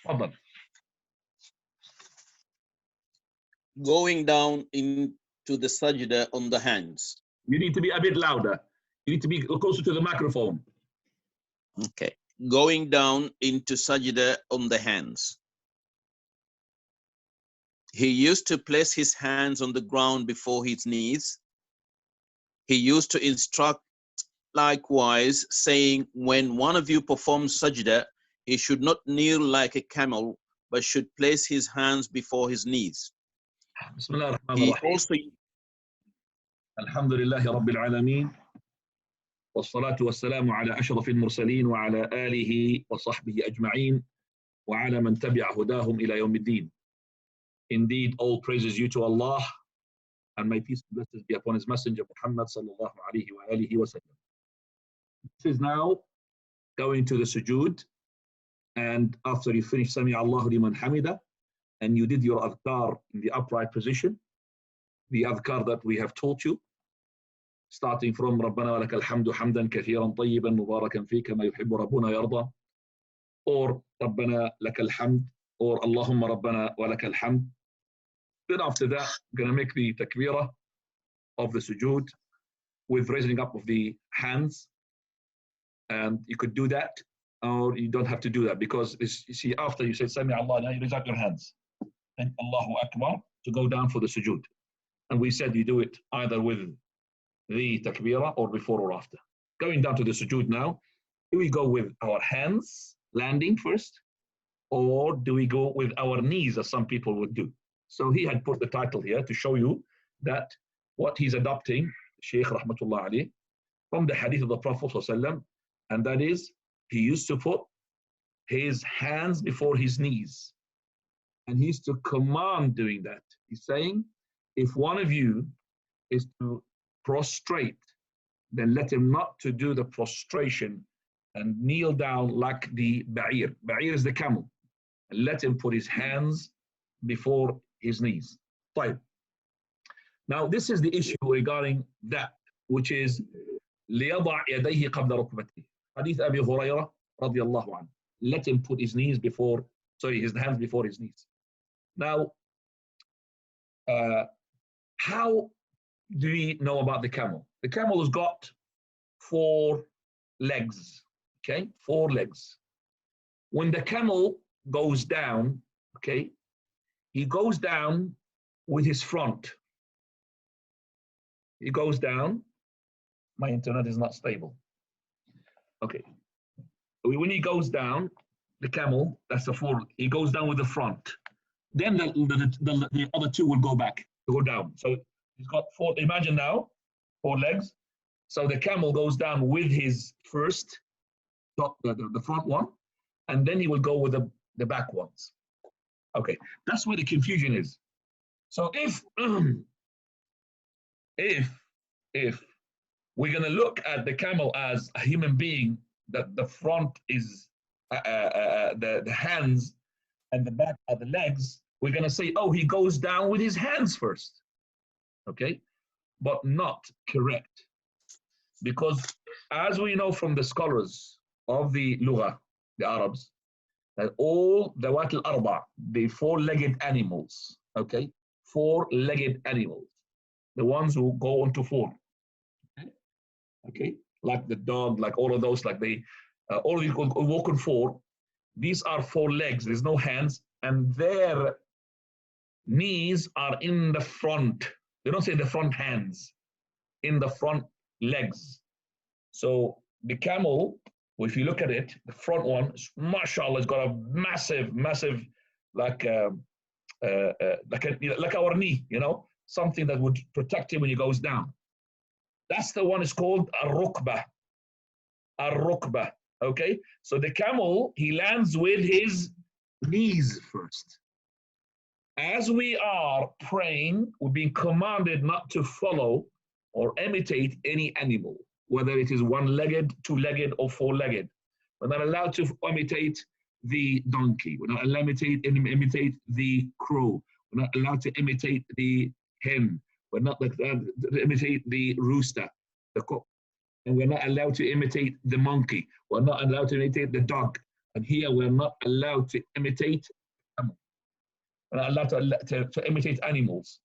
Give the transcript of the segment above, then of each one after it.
تفضل. Going down into the sajda on the hands. You need to be a bit louder. You need to be closer to the microphone. Okay. Going down into sajda on the hands. He used to place his hands on the ground before his knees. He used to instruct likewise, saying, when one of you performs sajda, he should not kneel like a camel, but should place his hands before his knees. Bismillah ar-Rahman He ar-Rahim. also Alhamdulillahi Rabbil Alameen. والصلاة والسلام على أشرف المرسلين وعلى آله وصحبه أجمعين وعلى من تبع هداهم إلى يوم الدين. Indeed, all praises due to Allah, and may peace and blessings be upon His Messenger Muhammad sallallahu alaihi wa alihi wa sallam. This is now going to the sujood, and after you finish Sami Allahu liman hamida, and you did your adhkar in the upright position, the adhkar that we have taught you, starting from ربنا ولك الحمد حمدا كثيرا طيبا مباركا فيه كما يحب ربنا يرضى, or ربنا لك الحمد, or اللهم ربنا ولك الحمد. Then after that, I'm going to make the takbirah of the sujood with raising up of the hands, and you could do that, or you don't have to do that, because you see, after you say Sami Allah, now you raise up your hands and Allahu Akbar to go down for the sujood. And we said you do it either with the takbirah or before or after. Going down to the sujood now, do we go with our hands landing first, or do we go with our knees as some people would do? So he had put the title here to show you that what he's adopting, Shaykh Rahmatullah alayh, from the hadith of the Prophet ﷺ, and that is, he used to put his hands before his knees, and he used to command doing that. He's saying, if one of you is to prostrate, then let him not to do the prostration and kneel down like the ba'ir. Ba'ir is the camel. And let him put his hands before his knees. Fine. Now this is the issue regarding that, which is ليضع يديه قبل ركبته. Hadith Abu Hurairah radiyallahu anhu. Let him put his hands before his knees. Now, how do we know about the camel? The camel has got 4 legs. Okay, 4 legs. When the camel goes down, okay, he goes down with his front. He goes down. My internet is not stable. Okay. When he goes down, the camel, that's the 4, he goes down with the front. Then the other 2 will go back, go down. So he's got 4, imagine now, 4 legs. So the camel goes down with his first, the front one, and then he will go with the back ones. Okay, that's where the confusion is. So if we're going to look at the camel as a human being, that the front is the hands and the back are the legs, we're going to say, oh, he goes down with his hands first. Okay, but not correct. Because as we know from the scholars of the Lugha, the Arabs, that all the Dawat al-Arba, the 4-legged animals, okay, 4-legged animals, the ones who go on to 4, okay, like the dog, like all of those, like all of these walk on 4, these are 4 legs, there's no hands, and their knees are in the front. They don't say the front hands, in the front legs. So the camel, if you look at it, the front one, mashallah, it's got a massive, like our knee, you know, something that would protect him when he goes down. That's the one is called al-Rukbah. Al-Rukbah, okay? So the camel, he lands with his knees first. As we are praying, we're being commanded not to follow or imitate any animal, whether it is 1-legged, 2-legged, or 4-legged. We're not allowed to imitate the donkey. We're not allowed to imitate the crow. We're not allowed to imitate the hen. We're not allowed to imitate the rooster, the cock. And we're not allowed to imitate the monkey. We're not allowed to imitate the dog. And here we're not allowed to imitate camel. We're not allowed to imitate animals.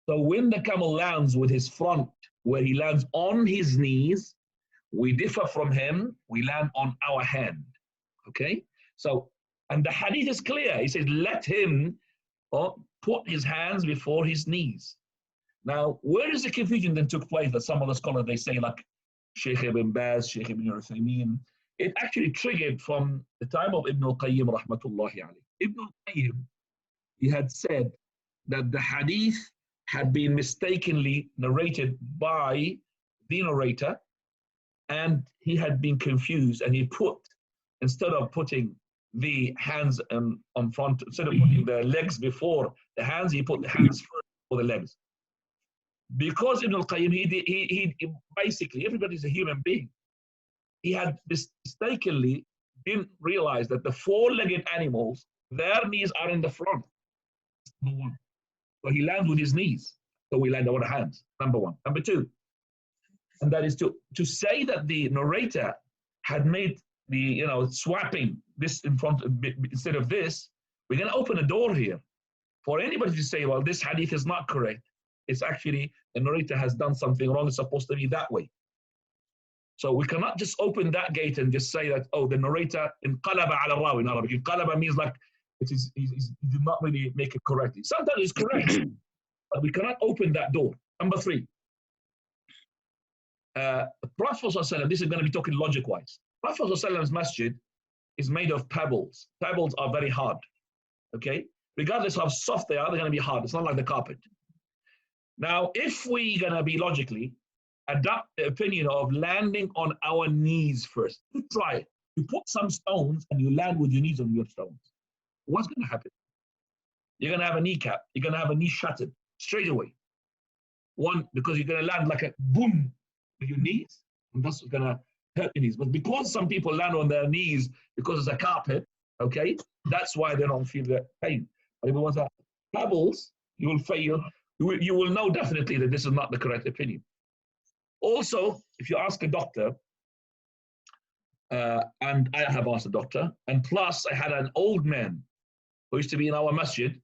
So when the camel lands with his front, where he lands on his knees, we differ from him, we land on our hand. Okay? So, and the hadith is clear. He says, let him put his hands before his knees. Now, where is the confusion that took place that some of the scholars, they say like Sheikh Ibn Baz, Sheikh Ibn Uthaymeen, it actually triggered from the time of Ibn al-Qayyim rahmatullahi alayh. Ibn al-Qayyim, he had said that the hadith had been mistakenly narrated by the narrator, and he had been confused, and he put, instead of putting the hands on front, instead of putting the legs before the hands, he put the hands first before the legs. Because Ibn al-Qayyim, he basically, everybody's a human being. He had mistakenly didn't realize that the four-legged animals, their knees are in the front. Number one. So he lands with his knees. So we land on our hands, number one. Number two, and that is to say that the narrator had made the, swapping this in front instead of this, we're going to open a door here for anybody to say, well, this hadith is not correct. It's actually, the narrator has done something wrong. It's supposed to be that way. So we cannot just open that gate and just say that, oh, the narrator inqalaba ala rawi in Arabic. Inqalaba means like he did not really make it correctly. Sometimes it's correct, but we cannot open that door. Number three, the Prophet ﷺ, this is going to be talking logic-wise. Prophet ﷺ's masjid is made of pebbles. Pebbles are very hard, okay? Regardless of how soft they are, they're going to be hard. It's not like the carpet. Now, if we're going to be logically adopt the opinion of landing on our knees first, you try it. You put some stones and you land with your knees on your stones. What's going to happen? You're going to have a kneecap. You're going to have a knee shattered straight away. One, because you're going to land like a boom with your knees, and that's going to hurt your knees. But because some people land on their knees because it's a carpet, okay, that's why they don't feel the pain. But if it was a pebbles, you will fail. You will know definitely that this is not the correct opinion. Also, if you ask a doctor, and I have asked a doctor, and plus I had an old man who used to be in our masjid,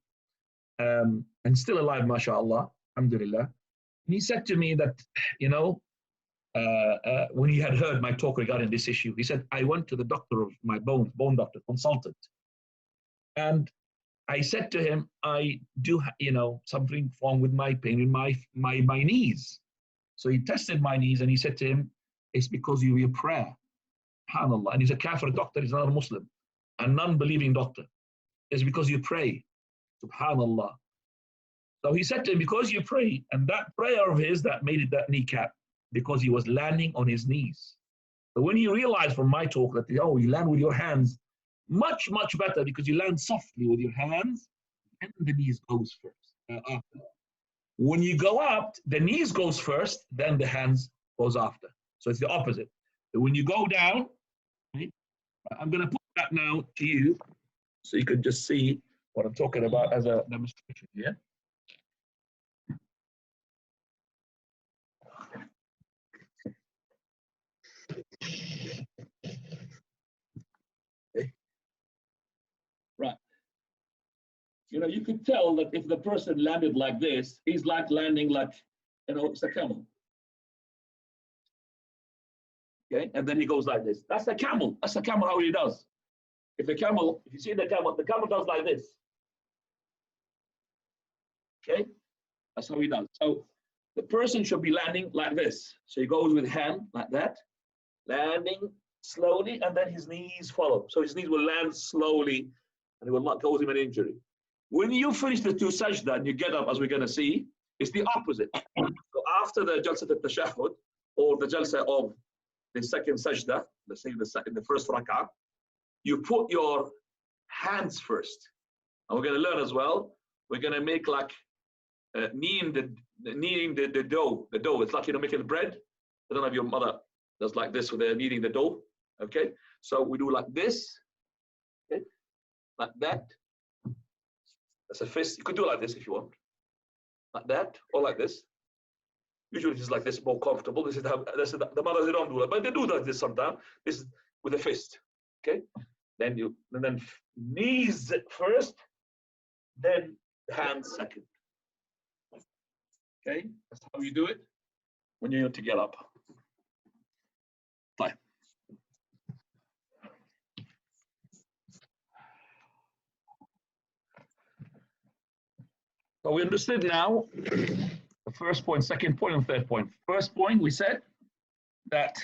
and still alive, mashallah, alhamdulillah. And he said to me that, when he had heard my talk regarding this issue, he said, I went to the doctor of my bone doctor, consultant. And I said to him, I do, something wrong with my pain in my knees. So he tested my knees and he said to him, it's because of your prayer. SubhanAllah. And he's a kafir doctor, he's not a Muslim, a non-believing doctor. It's because you pray. SubhanAllah. So he said to him, because you pray, and that prayer of his that made it that kneecap, because he was landing on his knees. But when he realized from my talk that, you land with your hands, much, much better, because you land softly with your hands, and the knees goes first, after. When you go up, the knees goes first, then the hands goes after. So it's the opposite. So when you go down, right, I'm going to put that now to you, so you can just see what I'm talking about as a demonstration here. Okay. Right. You could tell that if the person landed like this, he's like landing like, it's a camel. Okay, and then he goes like this. That's the camel. That's the camel how he does. If you see the camel does like this. Okay, that's how he does. So the person should be landing like this. So he goes with hand like that, landing slowly, and then his knees follow. So his knees will land slowly, and it will not cause him an injury. When you finish the two sajda and you get up, as we're going to see, it's the opposite. So after the jalsa al-tashahhud, or the jalsa of the second sajda, let's say in the first rak'ah, you put your hands first. And we're going to learn as well, we're going to make like kneading the dough. The dough, it's like making bread. I don't know if your mother does like this with kneading the dough. Okay, so we do like this, okay, like that. That's a fist. You could do it like this if you want, like that, or like this. Usually it's like this, more comfortable. This is the mothers, they don't do that, but they do like this sometimes. This is with a fist. Okay, then knees first, then hands second. Okay, that's how you do it when you need to get up. Fine. So we understood now the first point, second point, and third point. First point, we said that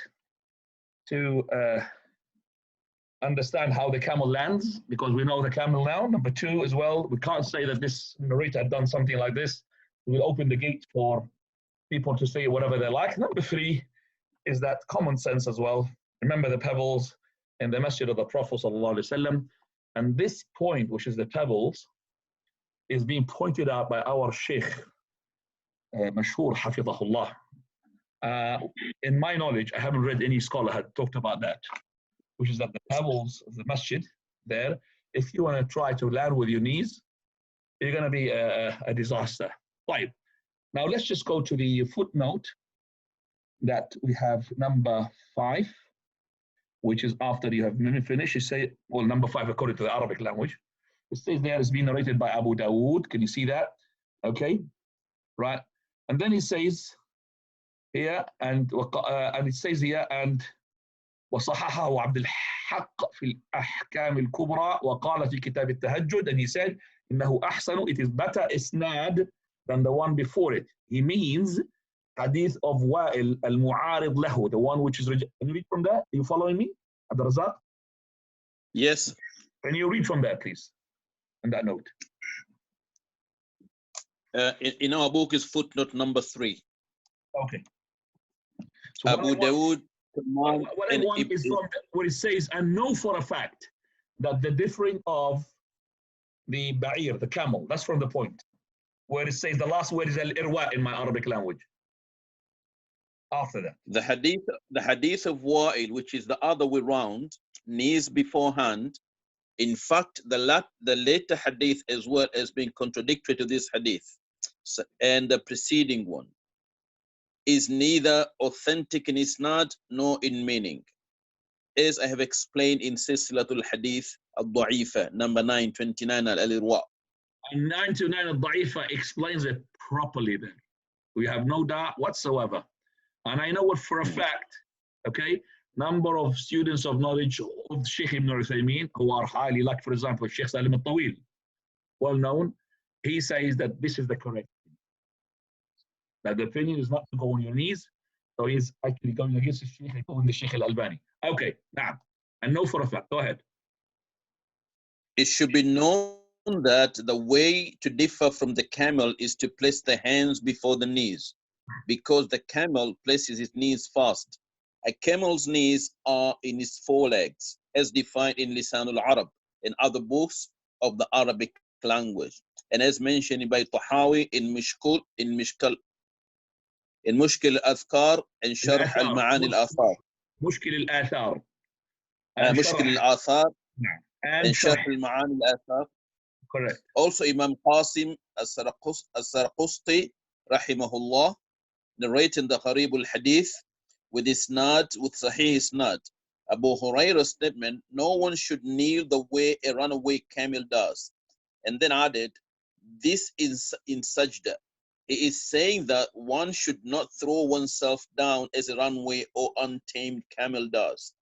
to understand how the camel lands, because we know the camel now. Number two, as well, we can't say that this narrator had done something like this. We will open the gate for people to say whatever they like. Number three is that common sense as well. Remember the pebbles in the masjid of the Prophet ﷺ. And this point, which is the pebbles, is being pointed out by our Sheikh, Mashhur Hafidahullah. In my knowledge, I haven't read any scholar had talked about that, which is that the pebbles of the masjid there, if you want to try to land with your knees, you're going to be a disaster. Right. Now let's just go to the footnote that we have number 5, which is after you have finished. You say, well, number 5 according to the Arabic language. It says there it's been narrated by Abu Dawood. Can you see that? Okay, right. And then he says here, and it says here, and وصححه عبد الحق في الأحكام الكبرى وقال في كتاب التهجد, and he said إنه أحسن, it is better isnad than the one before it. He means hadith of Wa'il al-Mu'arid lahu, the one which is can you read from there? Are you following me, Abdul Razak? Yes. Can you read from there, please? On that note. In our book is footnote number 3. Okay. So Abu Dawood. What I want is from where it says, and know for a fact that the difference of the ba'ir, the camel, that's from the point. Where it says the last word is al-irwa in my Arabic language. After that. The hadith of Wa'il, which is the other way round, knees beforehand. In fact, the later hadith as well as being contradictory to this hadith, and the preceding one is neither authentic in isnad nor in meaning, as I have explained in Silsilatul Hadith al-Da'ifa, number 929 al-Irwa. And 929 al-Da'ifa explains it properly then. We have no doubt whatsoever. And I know it for a fact, okay, number of students of knowledge of Sheikh Ibn Uthaymeen who are highly, like for example, Sheikh Salim al-Tawil, well known, he says that this is the correct thing. That the opinion is not to go on your knees, so he's actually going against the Sheikh, the Sheikh al-Albani. Okay, now, and know for a fact, go ahead. It should be known that the way to differ from the camel is to place the hands before the knees, because the camel places its knees first. A camel's knees are in its forelegs, as defined in Lisan al-Arab and other books of the Arabic language, and as mentioned by Tahawi in Mushkil al-Adhkar and Sharh al-Ma'ani al-Athar. Mushkil al-Athar. Mushkil al-Athar and Sharh al-Ma'ani al-Athar. Correct. Also Imam Qasim al-Saraqusti, rahimahullah, narrating the Gharib al-Hadith with Sahih Isnad. Abu Hurairah's statement, no one should kneel the way a runaway camel does. And then added, this is in sajda. He is saying that one should not throw oneself down as a runaway or untamed camel does,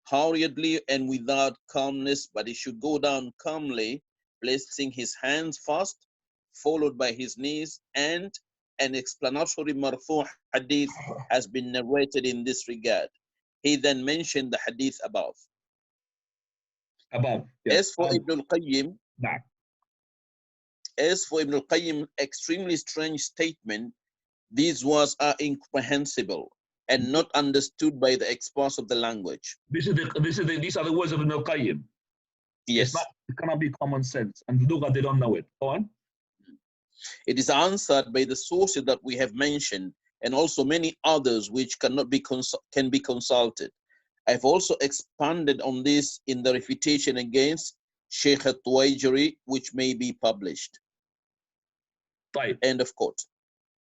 hurriedly and without calmness, but he should go down calmly, placing his hands first, followed by his knees, and an explanatory marfu' hadith has been narrated in this regard. He then mentioned the hadith above. Yes. As for Ibn al-Qayyim, extremely strange statement, these words are incomprehensible and not understood by the experts of the language. These are the words of Ibn al-Qayyim. Yes. It cannot be common sense, and they don't know it. Go on. It is answered by the sources that we have mentioned, and also many others which can be consulted. I've also expanded on this in the refutation against Sheikh al-Tuwaijiri, which may be published. Right. End of quote.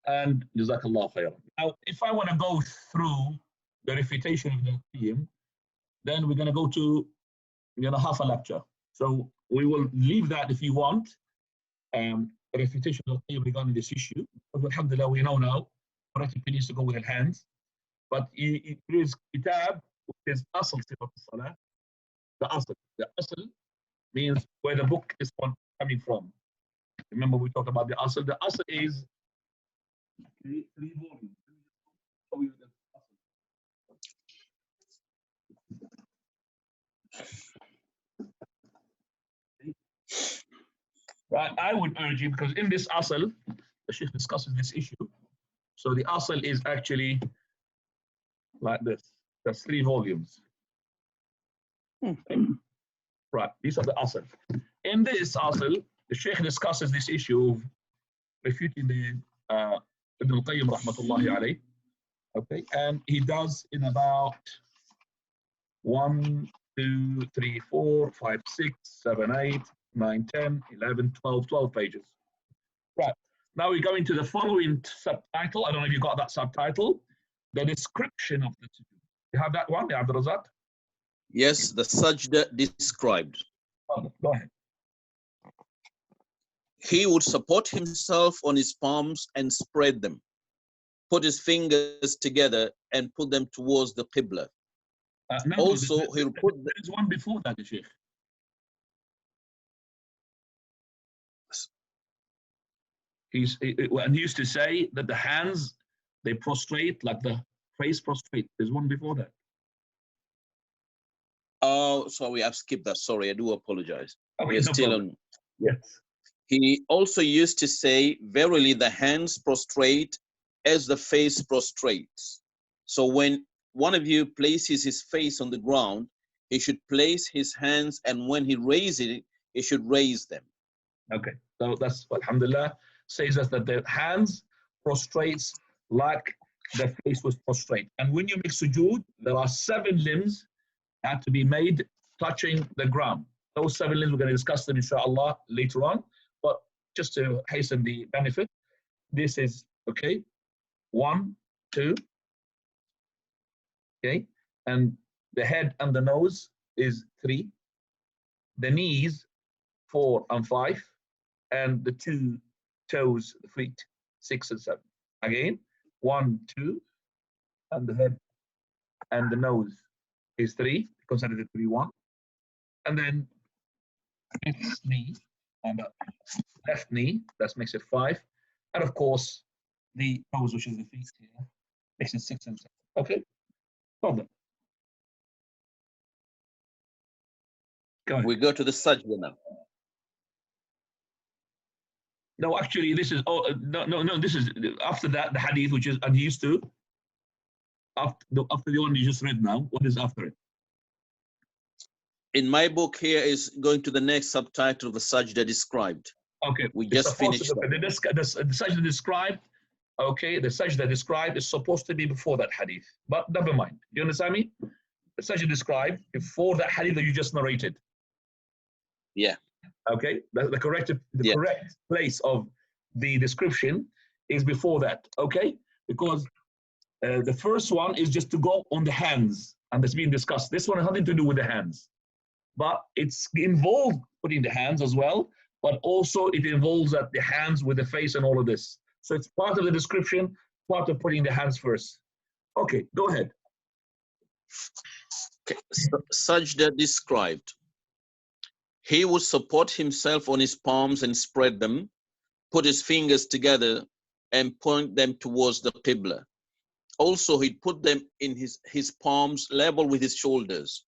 And Jazakallah khair. Now, if I want to go through the refutation of the theme, then we're going to go to half a lecture. So we will leave that if you want. A refutation regarding this issue. But alhamdulillah, we know now correct opinions to go with the hands. But it is kitab, which is asl sifat al-salah. The asl. The asl means where the book is coming from. Remember we talked about the asl. The asl is 3 volumes. Show you the asl. Right, I would urge you, because in this asl, the Sheikh discusses this issue. So the asl is actually like this. There's 3 volumes. Right, these are the asl. In this asl, the Sheikh discusses this issue of refuting the Ibn al-Qayyim rahmatullahi alayh. Okay, and he does in about 1, 2, 3, 4, 5, 6, 7, 8, 9, 10, 11, 12 pages. Right, now we go into the following subtitle. I don't know if you got that subtitle. The description of the sujood. You have that one, Abdul Razak? Yes, the sajda described. Go ahead. He would support himself on his palms and spread them, put his fingers together and put them towards the Qibla. No, also, he'll put. There is one before that, Sheikh. He used to say that the hands, they prostrate like the face prostrate. There's one before that. Oh, sorry, I've skipped that. Sorry, I do apologize. Okay, We're no still problem. on. Yes. He also used to say, verily the hands prostrate as the face prostrates. So when one of you places his face on the ground, he should place his hands, and when he raises it, he should raise them. Okay, so that's alhamdulillah says us that the hands prostrates like the face was prostrate. And when you make sujood, there are 7 limbs that have to be made touching the ground. Those 7 limbs, we're going to discuss them inshallah later on. But just to hasten the benefit, this is okay. 1, 2. Okay, and the head and the nose is 3. The knees 4 and 5, and the 2 toes, the feet 6 and 7. Again, 1, 2, and the head and the nose is 3, consider it to be 1, and then this knee and the left knee, that makes it 5, and of course the toes, which is the feet here, makes it 6 and 7. Okay, problem. Go ahead. We go to the sajda now. No, actually, this is no. This is after that the hadith, which is unused to. After the one you just read now, what is after it? In my book here is going to the next subtitle of the sajda described. Okay, we just finished. The sajda described. Okay, the sajda described is supposed to be before that hadith, but never mind. You understand me? The sajda described before that hadith that you just narrated. Yeah. Okay, the correct place of the description is before that. Okay, because the first one is just to go on the hands, and that's being discussed. This one has nothing to do with the hands, but it's involved putting the hands as well, but also it involves that the hands with the face and all of this. So it's part of the description, part of putting the hands first. Okay, go ahead. Okay. Sajda described. He would support himself on his palms and spread them, put his fingers together and point them towards the Qibla. Also, he'd put them in his palms level with his shoulders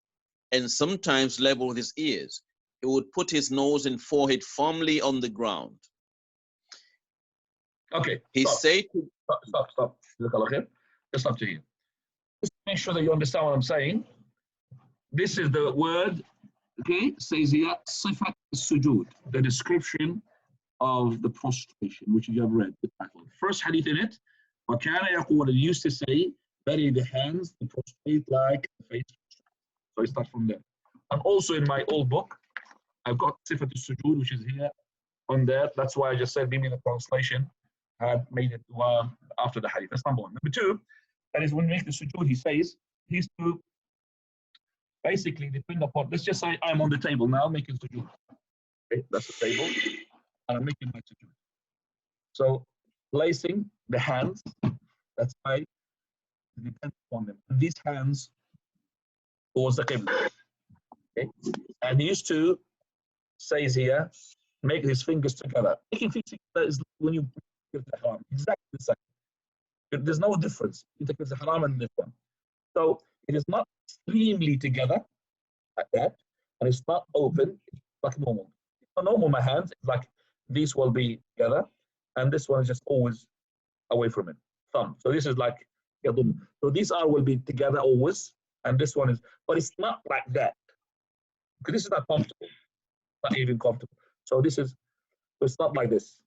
and sometimes level with his ears. He would put his nose and forehead firmly on the ground. Okay. He stop. said, Stop. Just up to you. Just make sure that you understand what I'm saying. This is the word, okay, says here, sifat sujood, the description of the prostration, which you have read, the title. First hadith in it, وَكَانَ يَقُولُ, it used to say, bury the hands, the prostrate like the face. So I start from there. And also in my old book, I've got sifat sujood, which is here on there. That's why I just said maybe the translation had made it after the hadith. That's number 1. Number 2, that is when we make the sujood, he says, he used to basically depend upon, let's just say I'm on the table now making sujood. Okay, that's the table, and I'm making my sujood. So placing the hands, that's why it depends upon them. These hands towards the qibla. Okay, and he used to, says here, make his fingers together. Making fingers together is when you give the haram, exactly the same. There's no difference between the haram and this one. So it is not extremely together like that, and it's not open, it's like normal. Normal, my hands, it's like these will be together, and this one is just always away from it, thumb. So this is like, so these will be together always, and this one is, but it's not like that, because this is not comfortable, not even comfortable. So this is, so it's not like this,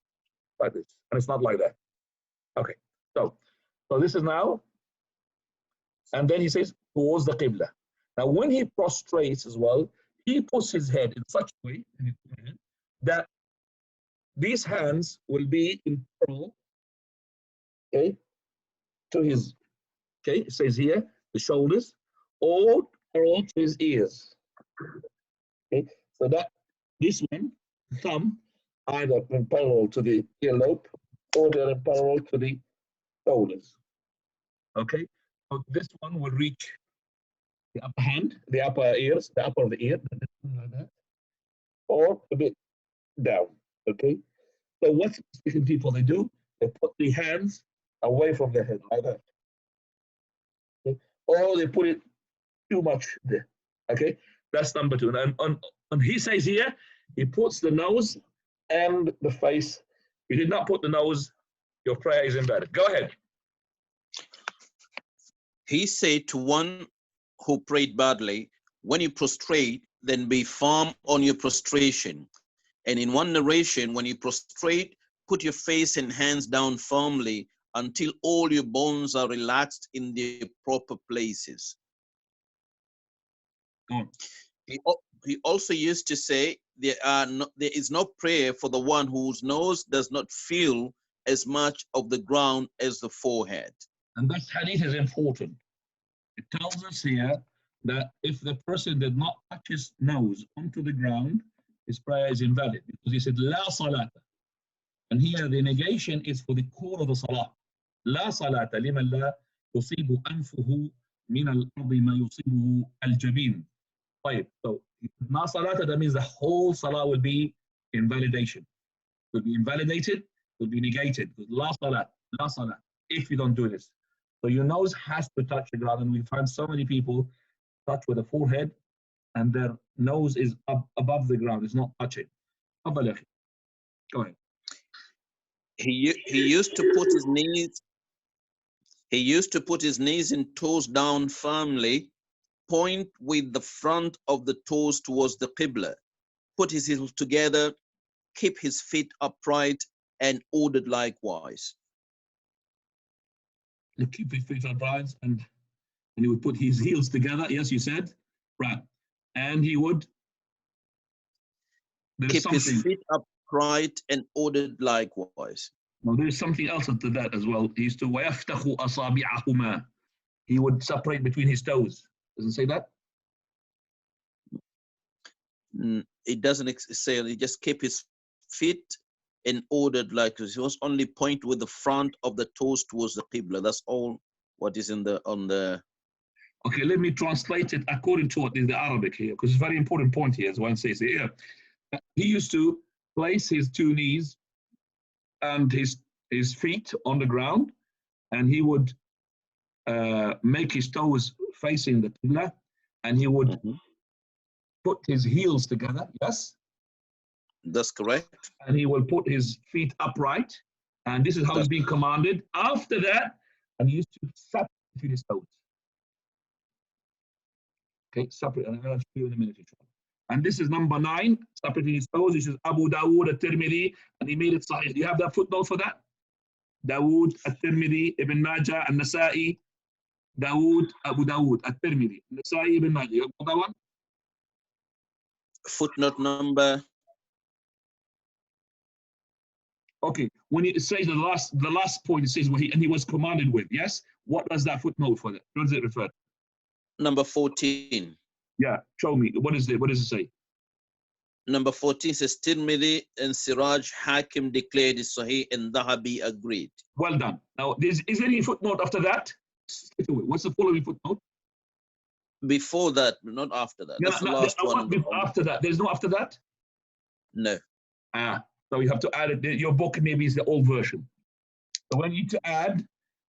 and it's not like that. Okay, so this is now, and then he says towards the qibla. Now when he prostrates as well, he puts his head in such a way that these hands will be in parallel, okay, to his, okay, it says here, the shoulders, or parallel to his ears. Okay, so that this one, thumb, either in parallel to the earlobe, or they're in parallel to the shoulders. Okay, so this one will reach the upper hand, the upper ears, the upper of the ear, like that, or a bit down. Okay, so what people they do, they put the hands away from their head like that. Okay? Or they put it too much there. Okay, that's number two. And he says here, he puts the nose and the face. If you did not put the nose, your prayer is invalid. Go ahead. He said to one who prayed badly, when you prostrate, then be firm on your prostration. And in one narration, when you prostrate, put your face and hands down firmly until all your bones are relaxed in their proper places. He also used to say, there is no prayer for the one whose nose does not feel as much of the ground as the forehead. And that hadith is important. It tells us here that if the person did not touch his nose onto the ground, his prayer is invalid, because he said, La salata. And here the negation is for the core of the salah. La salata liman la yusibu anfuhu min al-ardi ma yusibuhu al-jabin. So, ma salata, that means the whole salah will be invalidation. Will be invalidated, will be negated. La salat, if you don't do this. So your nose has to touch the ground, and we find so many people touch with the forehead, and their nose is above the ground, it's not touching. Go ahead. He used to put his knees. He used to put his knees and toes down firmly, point with the front of the toes towards the qibla, put his heels together, keep his feet upright, and ordered likewise. Keep his feet upright, and he would put his heels together. Yes, you said, right, and he would keep his feet upright and ordered likewise. Well, there's something else to that as well. He used to وَيَفْتَخُ أَصَابِعَهُمَا. He would separate between his toes. Doesn't say that? It doesn't say. He just keep his feet in ordered like he was only point with the front of the toes towards the qibla. That's all what is on the. Okay, let me translate it according to what is the Arabic here, because it's a very important point here, as one says here. He used to place his two knees and his feet on the ground, and he would make his toes facing the qibla, and he would put his heels together. Yes, that's correct. And he will put his feet upright, and this is how it's being commanded. After that, and he used to separate between his toes. Okay, separate. And I'm going to show you in a minute. And this is number 9, separating his toes. This is Abu Dawood at-Tirmidhi, and he made it sahih. Do you have that footnote for that? Dawood at-Tirmidhi, Ibn Majah, An-Nasa'i, Dawood, Abu Dawood at-Tirmidhi, Nasa'i, Ibn Majah. You got that one? Footnote number. Okay, when it says the last point, it says and he was commanded with. Yes, what does that footnote for that? What does it refer? Number 14. Yeah, show me. What is it? What does it say? Number 14 says Tirmidhi and Siraj Hakim declared it Sahih and Dhahabi agreed. Well done. Now, is there any footnote after that? What's the following footnote? Before that, not after that. No, That's the no, last one. After that. There's no after that? No. So you have to add it. Your book maybe is the old version. So when you need to add,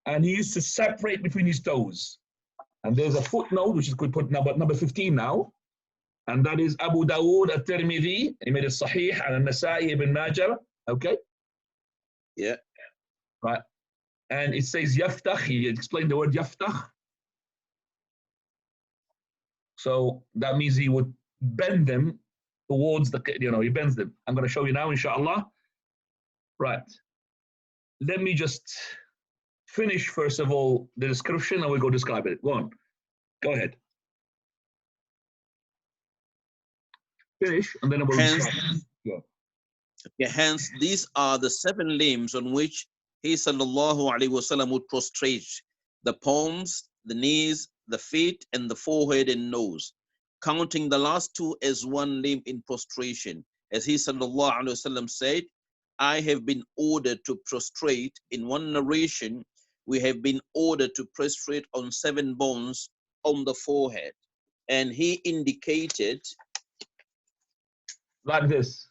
and he used to separate between his toes. And there's a footnote, which is good put number 15 now. And that is Abu Dawood at-Tirmidhi. He made it Sahih, and Nasai ibn Majah. Okay? Yeah. Right. And it says yaftach. He explained the word yaftach. So that means he would bend them towards the, he bends them. I'm going to show you now, inshallah. Right. Let me just finish, first of all, the description, and we'll go describe it. Go on. Go ahead. Finish, and then I will hence, hence, these are the 7 limbs on which he sallallahu alaihi wasallam would prostrate: the palms, the knees, the feet, and the forehead and nose, counting the last 2 as 1 limb in prostration. As he sallallahu alaihi wasallam said, I have been ordered to prostrate. In one narration, we have been ordered to prostrate on 7 bones on the forehead. And he indicated like this.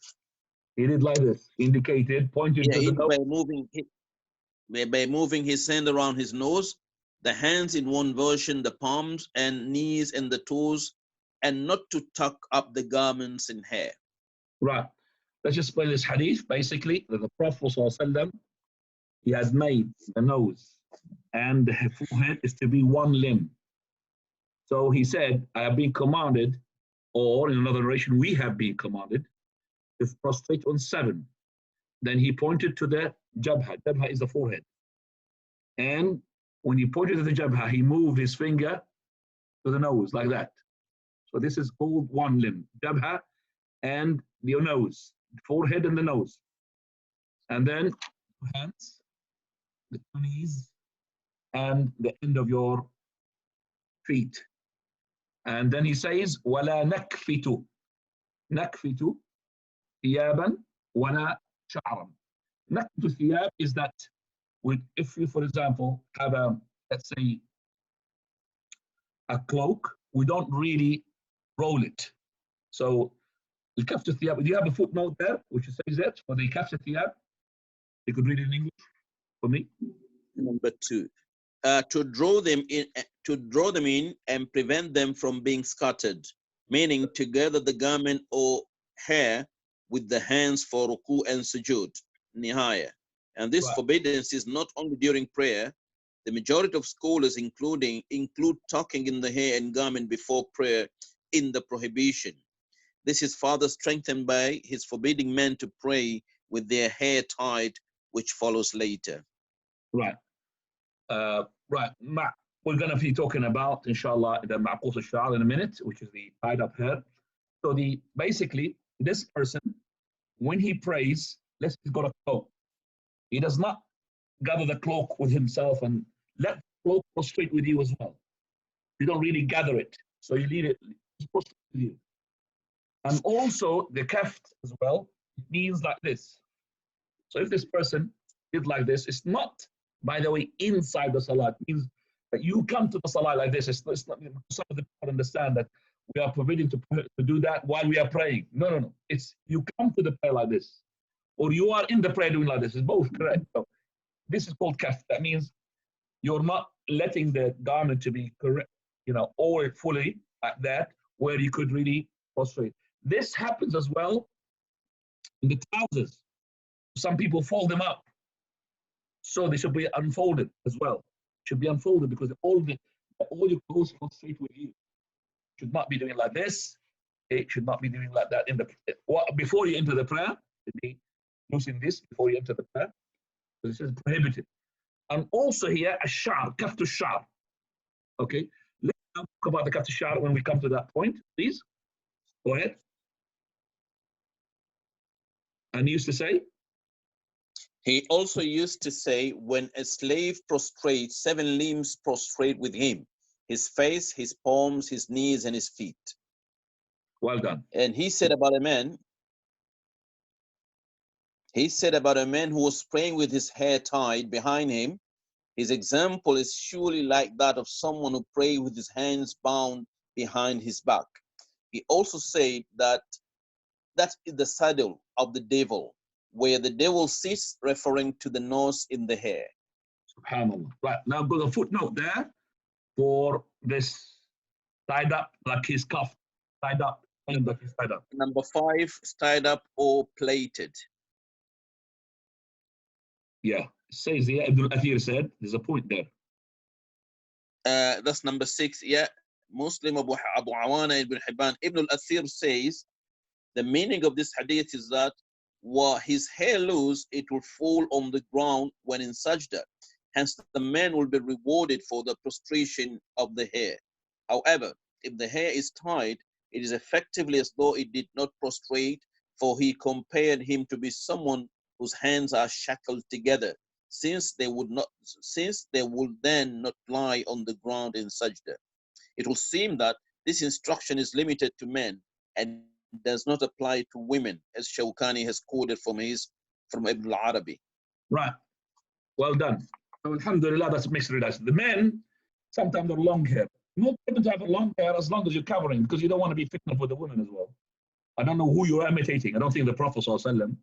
He did like this, indicated, pointed to the nose. By moving his hand around his nose, the hands in one version, the palms and knees and the toes, and not to tuck up the garments and hair. Right. Let's just explain this hadith. Basically, that the Prophet ﷺ, he has made the nose and the forehead is to be 1 limb. So he said, I have been commanded, or in another narration, we have been commanded to prostrate on 7. Then he pointed to the jabha. Jabha is the forehead. And when he pointed to the jabha, he moved his finger to the nose like that. So this is called 1 limb. Jabha and your nose, forehead and the nose. And then hands, the knees, and the end of your feet. And then he says, وَلَا نَكْفِتُ نَكْفِتُ ثِيَابًا وَلَا شَعْرًا. نَكْفِتُ ثِياب is that if you, for example, have let's say, a cloak, we don't really roll it. So, الكفت الثياب, do you have a footnote there which says that for the كفت الثياب? You could read it in English for me. Number 2. To draw them in and prevent them from being scattered, meaning to gather the garment or hair with the hands for ruku and sujood, nihaya. And this forbiddance is not only during prayer. The majority of scholars include tucking in the hair and garment before prayer in the prohibition. This is further strengthened by his forbidding men to pray with their hair tied, which follows later. Right. Right. We're going to be talking about, inshallah, the ma'qus al-sha'r in a minute, which is the tied up hair. So basically, this person, when he prays, he's got a cloak. He does not gather the cloak with himself and let the cloak prostrate with you as well. You don't really gather it. So you leave it prostrate with you. And also the kaft as well, it means like this. So if this person did like this, it's not, by the way, inside the salah. It means that you come to the salah like this. It's not, some of the people understand that we are forbidden to do that while we are praying. No. It's you come to the prayer like this. Or you are in the prayer doing like this. It's both correct. So this is called kaf. That means you're not letting the garment to be correct, all fully at that, where you could really prostrate. This happens as well in the trousers. Some people fold them up. So they should be unfolded as well. Should be unfolded because all your clothes prostrate with you. Should not be doing like this. It should not be doing like that before you enter the prayer. Be using this before you enter the prayer. So this is prohibited. And also here, ash-sha'r, kaftu ash-sha'r. Okay. Let's now talk about the kaftu ash-sha'r when we come to that point, please. Go ahead. And he used to say? He also used to say, when a slave prostrates, 7 limbs prostrate with him: his face, his palms, his knees, and his feet. Well done. And he said about a man, who was praying with his hair tied behind him, his example is surely like that of someone who prays with his hands bound behind his back. He also said that that is the saddle of the devil, where the devil sits, referring to the nose in the hair. Subhanallah. Right, now I've got a footnote there for this tied up like his cuff, tied up, like he's tied up. Number 5, tied up or plaited. Yeah, it says here, Ibn al-Athir said, there's a point there. That's number 6, yeah. Muslim Abu Awana Ibn Hibban. Ibn al-Athir says, the meaning of this hadith is that were his hair loose, it will fall on the ground when in sajda. Hence, the man will be rewarded for the prostration of the hair. However, if the hair is tied, it is effectively as though it did not prostrate, for he compared him to be someone whose hands are shackled together, since they would then not lie on the ground in sajda. It will seem that this instruction is limited to men and does not apply to women, as Shawkani has quoted from Ibn al-Arabi. Right. Well done. So, alhamdulillah, that's mixed relation. The men sometimes have long hair. Not even to have a long hair as long as you're covering, because you don't want to be fitna for the women as well. I don't know who you're imitating. I don't think the Prophet ﷺ.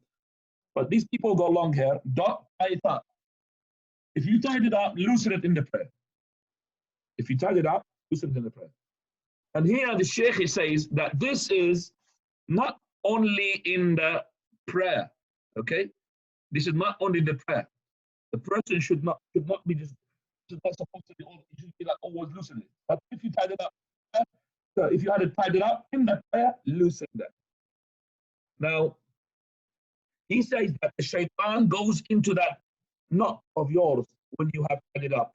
But these people got long hair. Don't tie it up. If you tied it up, loosen it in the prayer. If you tied it up, loosen it in the prayer. And here the Shaykh says that this is not only in the prayer, okay? This is not only the prayer. The person should not be just, it's not supposed to be, it should be like always loosen it. But if you tied it up, so if you had it tied it up in the prayer, loosen that. Now, he says that the shaitan goes into that knot of yours when you have tied it up,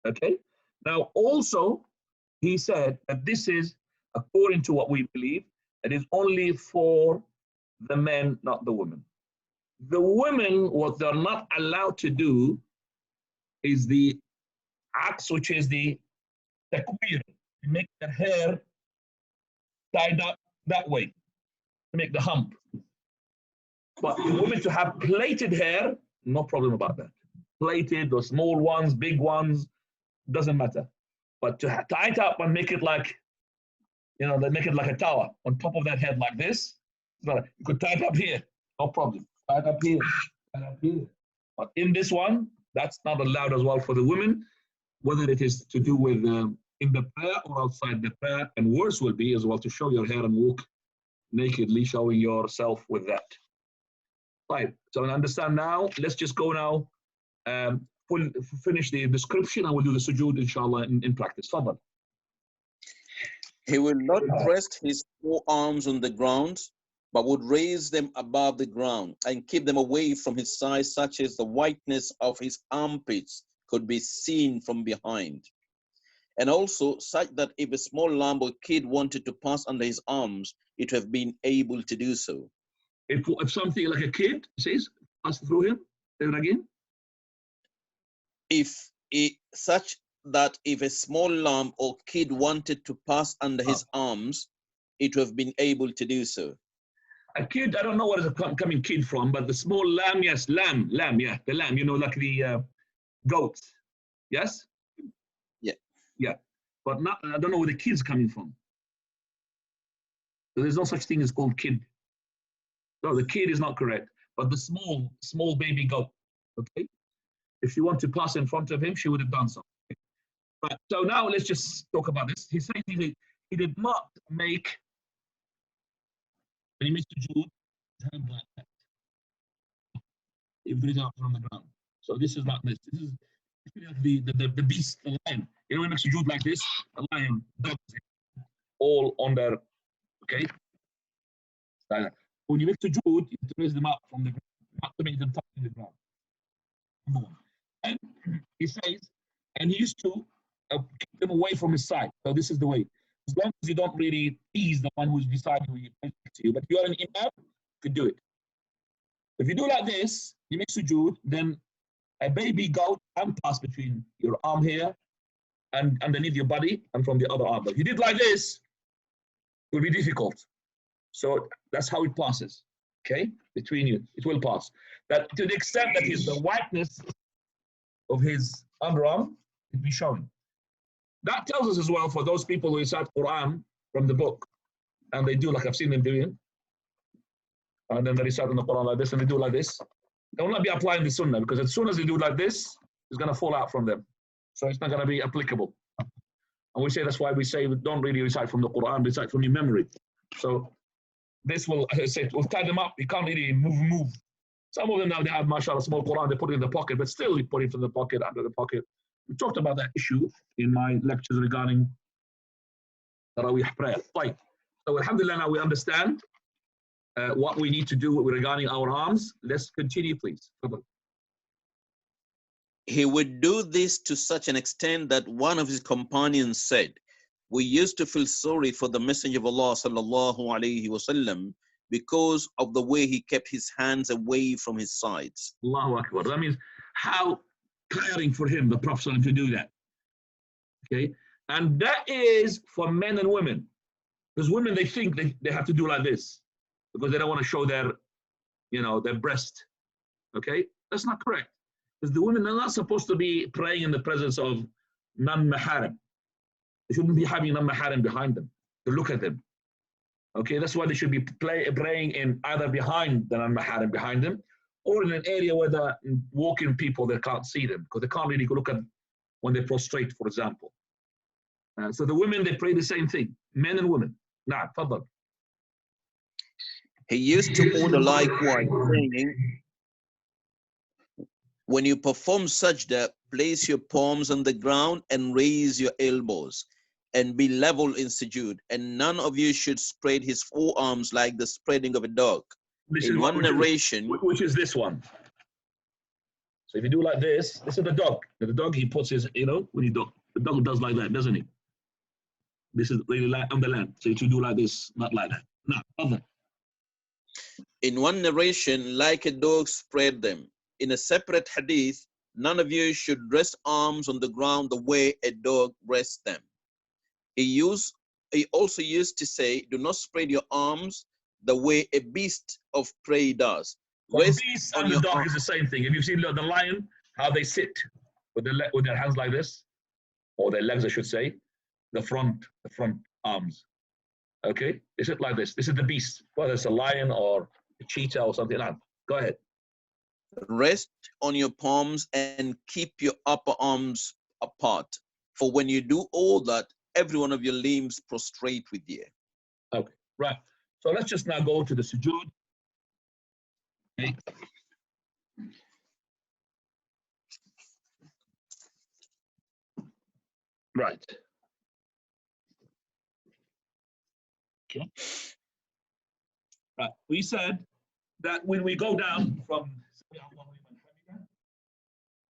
okay? Now, also, he said that this is, according to what we believe, it is only for the men, not the women. The women, what they're not allowed to do is the acts, which is the takwir, to make their hair tied up that way, to make the hump. But the women to have plaited hair, no problem about that. Plaited or small ones, big ones, doesn't matter. But to tie it up and make it like, you know, they make it like a tower on top of that head like this. You could tie it up here, no problem. Tie it up here, tie it up here. But in this one, that's not allowed as well for the women, whether it is to do with in the prayer or outside the prayer. And worse will be as well to show your hair and walk nakedly, showing yourself with that. Right, so I understand now. Let's just go now, finish the description, and we'll do the sujood, inshallah, in practice. Fadal. He will not rest his forearms on the ground, but would raise them above the ground and keep them away from his sides, such as the whiteness of his armpits could be seen from behind. And also such that if a small lamb or kid wanted to pass under his arms, it would have been able to do so. If something like a kid says, pass through him, say it again. Such that if a small lamb or kid wanted to pass under his arms, it would have been able to do so. A kid, I don't know where is coming kid from, but the small lamb, yes, lamb, yeah, the lamb, you know, like the goats, yes? Yeah, but not, I don't know where the kid's coming from. So there's no such thing as called kid. No, the kid is not correct, but the small baby goat, okay? If she wanted to pass in front of him, she would have done so. Right, so now let's just talk about this. He said he did not make, when he made sujood, his hand like that. If there is out from the ground. So this is not this. This is the beast, the lion. You know, when he makes sujood like this, the lion does it all on their, okay? When you make sujood, you have to raise them up from the ground, not to make them touch the ground. Number one. And he says, and he used to keep them away from his side. So this is the way. As long as you don't really tease the one who's beside you, to you. But if you're an imam, you could do it. If you do like this, you make sujood, then a baby goat can pass between your arm here and underneath your body and from the other arm. But if you did like this, it will be difficult. So that's how it passes, okay? Between you, it will pass. That to the extent that is the whiteness of his underarm, it be showing. That tells us as well for those people who recite Quran from the book, and they do like I've seen them doing, and then they recite in the Quran like this, and they do like this. They will not be applying the Sunnah, because as soon as they do like this, it's going to fall out from them. So it's not going to be applicable. And we say that's why we say don't really recite from the Quran, recite from your memory. So this will, as I said, will tie them up. You can't really move. Some of them now, they have, mashallah, small Quran, they put it in the pocket, but still you put it in the pocket, under the pocket. We talked about that issue in my lectures regarding Tarawih prayer. Right. So alhamdulillah, now we understand what we need to do regarding our arms. Let's continue, please. He would do this to such an extent that one of his companions said, "We used to feel sorry for the Messenger of Allah sallallahu alaihi wasallam because of the way he kept his hands away from his sides." Allahu Akbar. That means how tiring for him, the Prophet, to do that. Okay, and that is for men and women. Because women, they think they have to do like this because they don't want to show their, their breast. Okay, that's not correct. Because the women are not supposed to be praying in the presence of non-maharim. They shouldn't be having non-maharim behind them to look at them. Okay, that's why they should be praying in either behind the non-maharim behind them, or in an area where the walking people, they can't see them because they can't really look at when they prostrate, for example. So the women, they pray the same thing, men and women. Nah, tafadhal. He used to order likewise, saying, "When you perform sajda, place your palms on the ground and raise your elbows and be level in sujood, and none of you should spread his forearms like the spreading of a dog." In one narration, which is this one. So if you do like this is the dog. The dog, he puts his, when the dog does like that, doesn't he? This is really like on the land. So you should do like this, not like that. No, other. In one narration, like a dog spread them. In a separate hadith, none of you should rest arms on the ground the way a dog rests them. He also used to say, "Do not spread your arms the way a beast of prey does." Well, the beast and the dog is the same thing. Have you seen the lion, how they sit with their hands like this, or their legs, I should say, the front arms. Okay, they sit like this. This is the beast, whether it's a lion or a cheetah or something like that. Go ahead. Rest on your palms and keep your upper arms apart. For when you do all that, every one of your limbs prostrate with you. Okay, right. So let's just now go to the sujood. Okay. Right. Okay. Right. We said that when we go down from,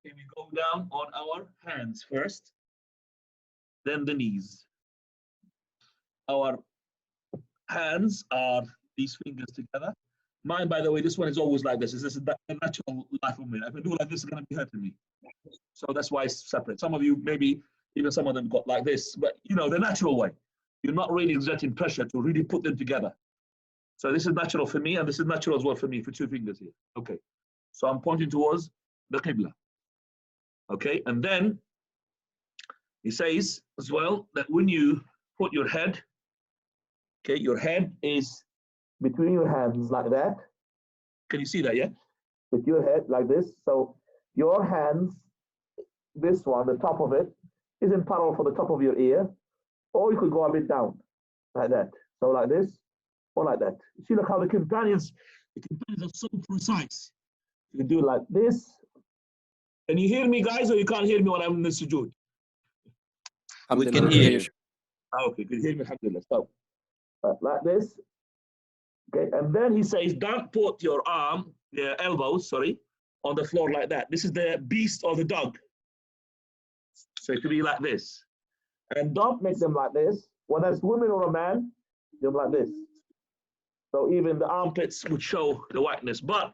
we go down on our hands first, then the knees. Our hands are these fingers together. Mine, by the way, this one is always like this. This is the natural life of me. If I do like this, it's going to be hurting me. So that's why it's separate. Some of you, maybe even some of them got like this, but the natural way. You're not really exerting pressure to really put them together. So this is natural for me, and this is natural as well for me, for two fingers here. Okay. So I'm pointing towards the Qibla. Okay. And then he says as well that when you put your head, okay, your head is between your hands like that. Can you see that, yeah? With your head like this. So your hands, this one, the top of it, is in parallel for the top of your ear, or you could go a bit down, like that. So like this, or like that. You see, look how the companions are so precise. You can do it like this. Can you hear me, guys, or you can't hear me when I'm in the sujood? We can hear you. Okay, you can hear me, alhamdulillah. So, like this. Okay, and then he says, don't put your elbows, on the floor like that. This is the beast or the dog. So it could be like this. And don't make them like this. Whether it's women or a man, they're like this. So even the armpits would show the whiteness. But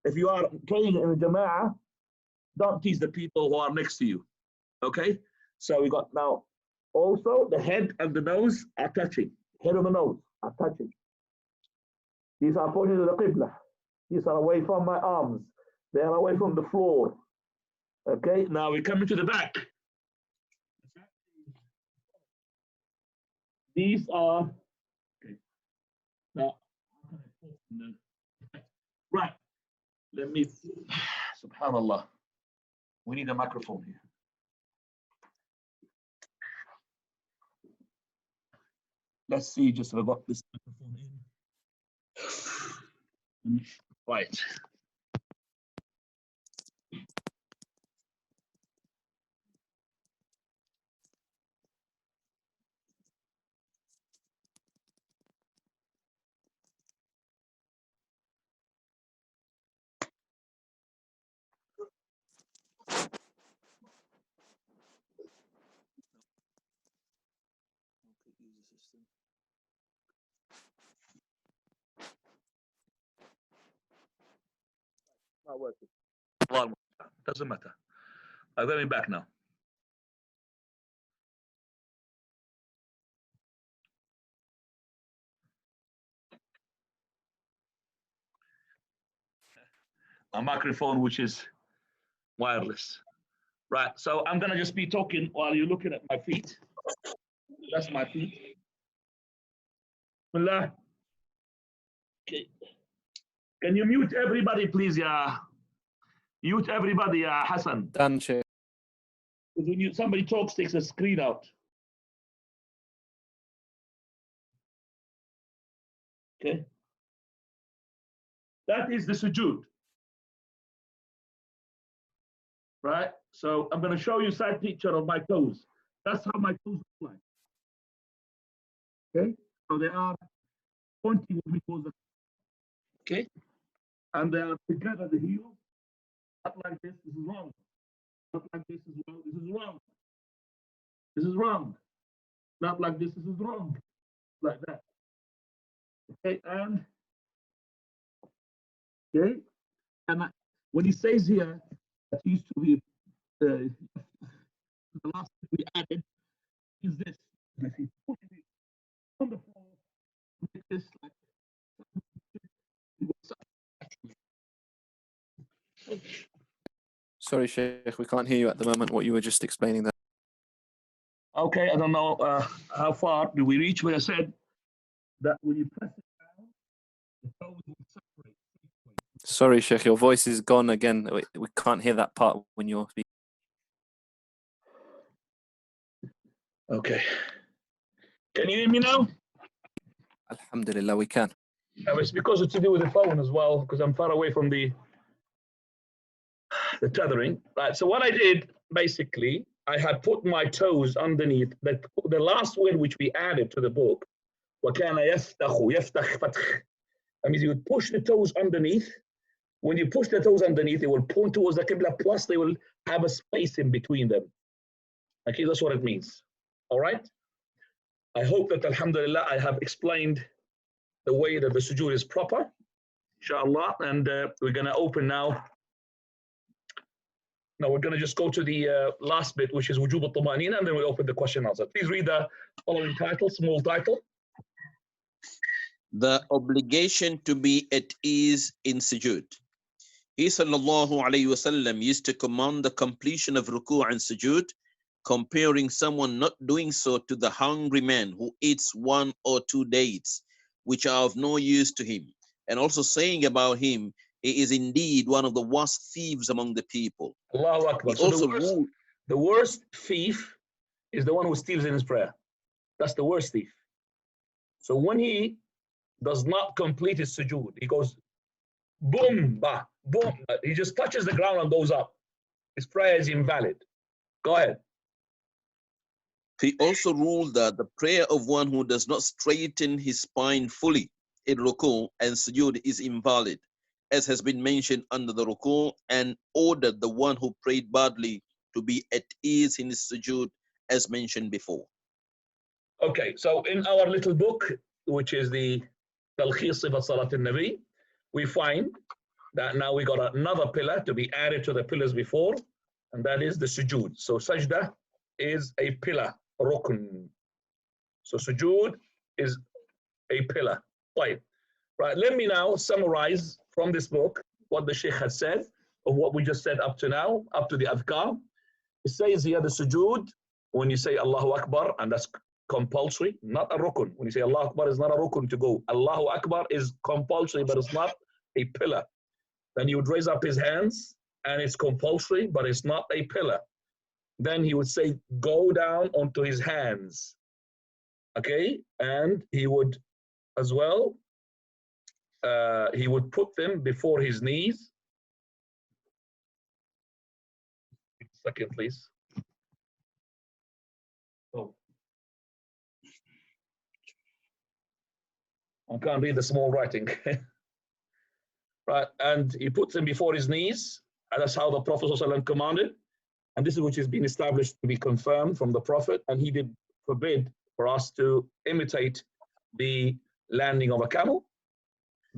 if you are praying in a jama'ah, don't tease the people who are next to you. Okay? So we got now, also the head and the nose are touching. Head and the nose are touching. These are pointing to the Qibla. These are away from my arms. They are away from the floor. Okay, now we come into the back. These are, okay. Now, right. Let me, subhanallah. We need a microphone here. Let's see just if I got this microphone in. Right. Not working. Well, doesn't matter. I'm going back now. A microphone which is wireless. Right, so I'm gonna just be talking while you're looking at my feet. That's my feet. Bismillah. Okay. Can you mute everybody, please, yeah? Mute everybody, yeah, Hassan. Done, Sheikh. When somebody talks, takes a screen out. Okay. That is the sujood. Right? So I'm going to show you a side picture of my toes. That's how my toes look like. Okay? So they are pointing what we call the. Okay? And they are together, the heels. Not like this, this is wrong. Not like this as well, this is wrong. This is wrong. Not like this is wrong. Like that. Okay, and okay, and when he says here that used to be the last thing we added is this. If he pushes it on the floor, like this, like Sorry, Sheikh, we can't hear you at the moment, what you were just explaining there. okay, I don't know how far do we reach where I said that when you press it down, the toes will separate. Sorry, Sheikh, your voice is gone again. We can't hear that part when you're speaking. Okay. Can you hear me now? Alhamdulillah, we can. It's because it's to do with the phone as well, because I'm far away from the tethering. Right, so what I did, basically, I had put my toes underneath the last word which we added to the book. وَكَانَ يَفْتَخُ فَتْخ. That means you would push the toes underneath. When you push the toes underneath, they will point towards the Qibla, plus they will have a space in between them. Okay, that's what it means. All right? I hope that, alhamdulillah, I have explained the way that the sujood is proper, inshallah, and we're going to open now. Now we're going to just go to the last bit, which is wujub al-tumanina, and then we'll open the question and answer. Please read the following title, small title. The obligation to be at ease in sujood. He sallallahu alayhi wasallam used to command the completion of ruku' and sujood, comparing someone not doing so to the hungry man who eats 1 or 2 dates, which are of no use to him, and also saying about him, he is indeed one of the worst thieves among the people. Allahu Akbar. He So also the worst thief is the one who steals in his prayer. That's the worst thief. So when he does not complete his sujood, he goes boom, bah, boom. He just touches the ground and goes up. His prayer is invalid. Go ahead. He also ruled that the prayer of one who does not straighten his spine fully in ruku' and sujood is invalid, as has been mentioned under the ruku', and ordered the one who prayed badly to be at ease in his sujood, as mentioned before. Okay, so in our little book, which is the Talkhis Sifat Salat al-Nabi, we find that now we got another pillar to be added to the pillars before, and that is the sujood. So sajda is a pillar, rukn. So sujood is a pillar. Right. Right, let me now summarize from this book what the Sheikh has said, of what we just said up to now, up to the adhkar. It says here the sujood, when you say Allahu Akbar, and that's compulsory, not a rukun. When you say Allahu Akbar, it's not a rukun to go. Allahu Akbar is compulsory, but it's not a pillar. Then he would raise up his hands, and it's compulsory, but it's not a pillar. Then he would say, go down onto his hands. Okay, and he would as well, he would put them before his knees. A second, please. Oh. I can't read the small writing. Right, and he puts them before his knees, and that's how the Prophet ﷺ commanded. And this is which has been established to be confirmed from the Prophet, and he did forbid for us to imitate the landing of a camel.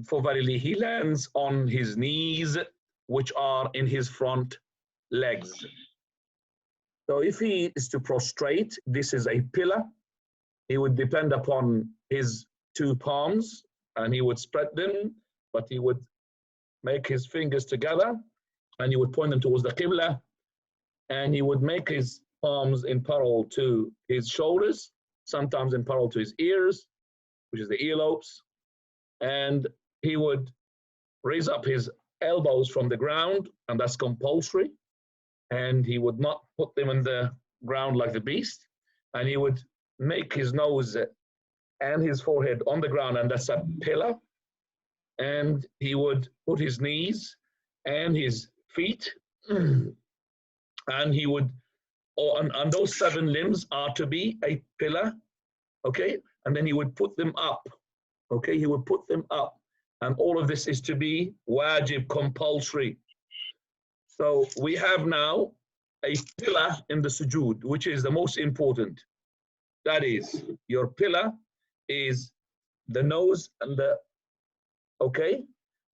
For verily he lands on his knees, which are in his front legs. So if he is to prostrate, this is a pillar. He would depend upon his two palms, and he would spread them, but he would make his fingers together, and he would point them towards the Qibla, and he would make his palms in parallel to his shoulders, sometimes in parallel to his ears, which is the earlobes, and he would raise up his elbows from the ground, and that's compulsory, and he would not put them in the ground like the beast, and he would make his nose and his forehead on the ground, and that's a pillar, and he would put his knees and his feet, and he would, and those 7 limbs are to be a pillar, okay, and then he would put them up, okay, he would put them up, and all of this is to be wajib, compulsory. So we have now a pillar in the sujood, which is the most important. That is, your pillar is the nose and the, okay,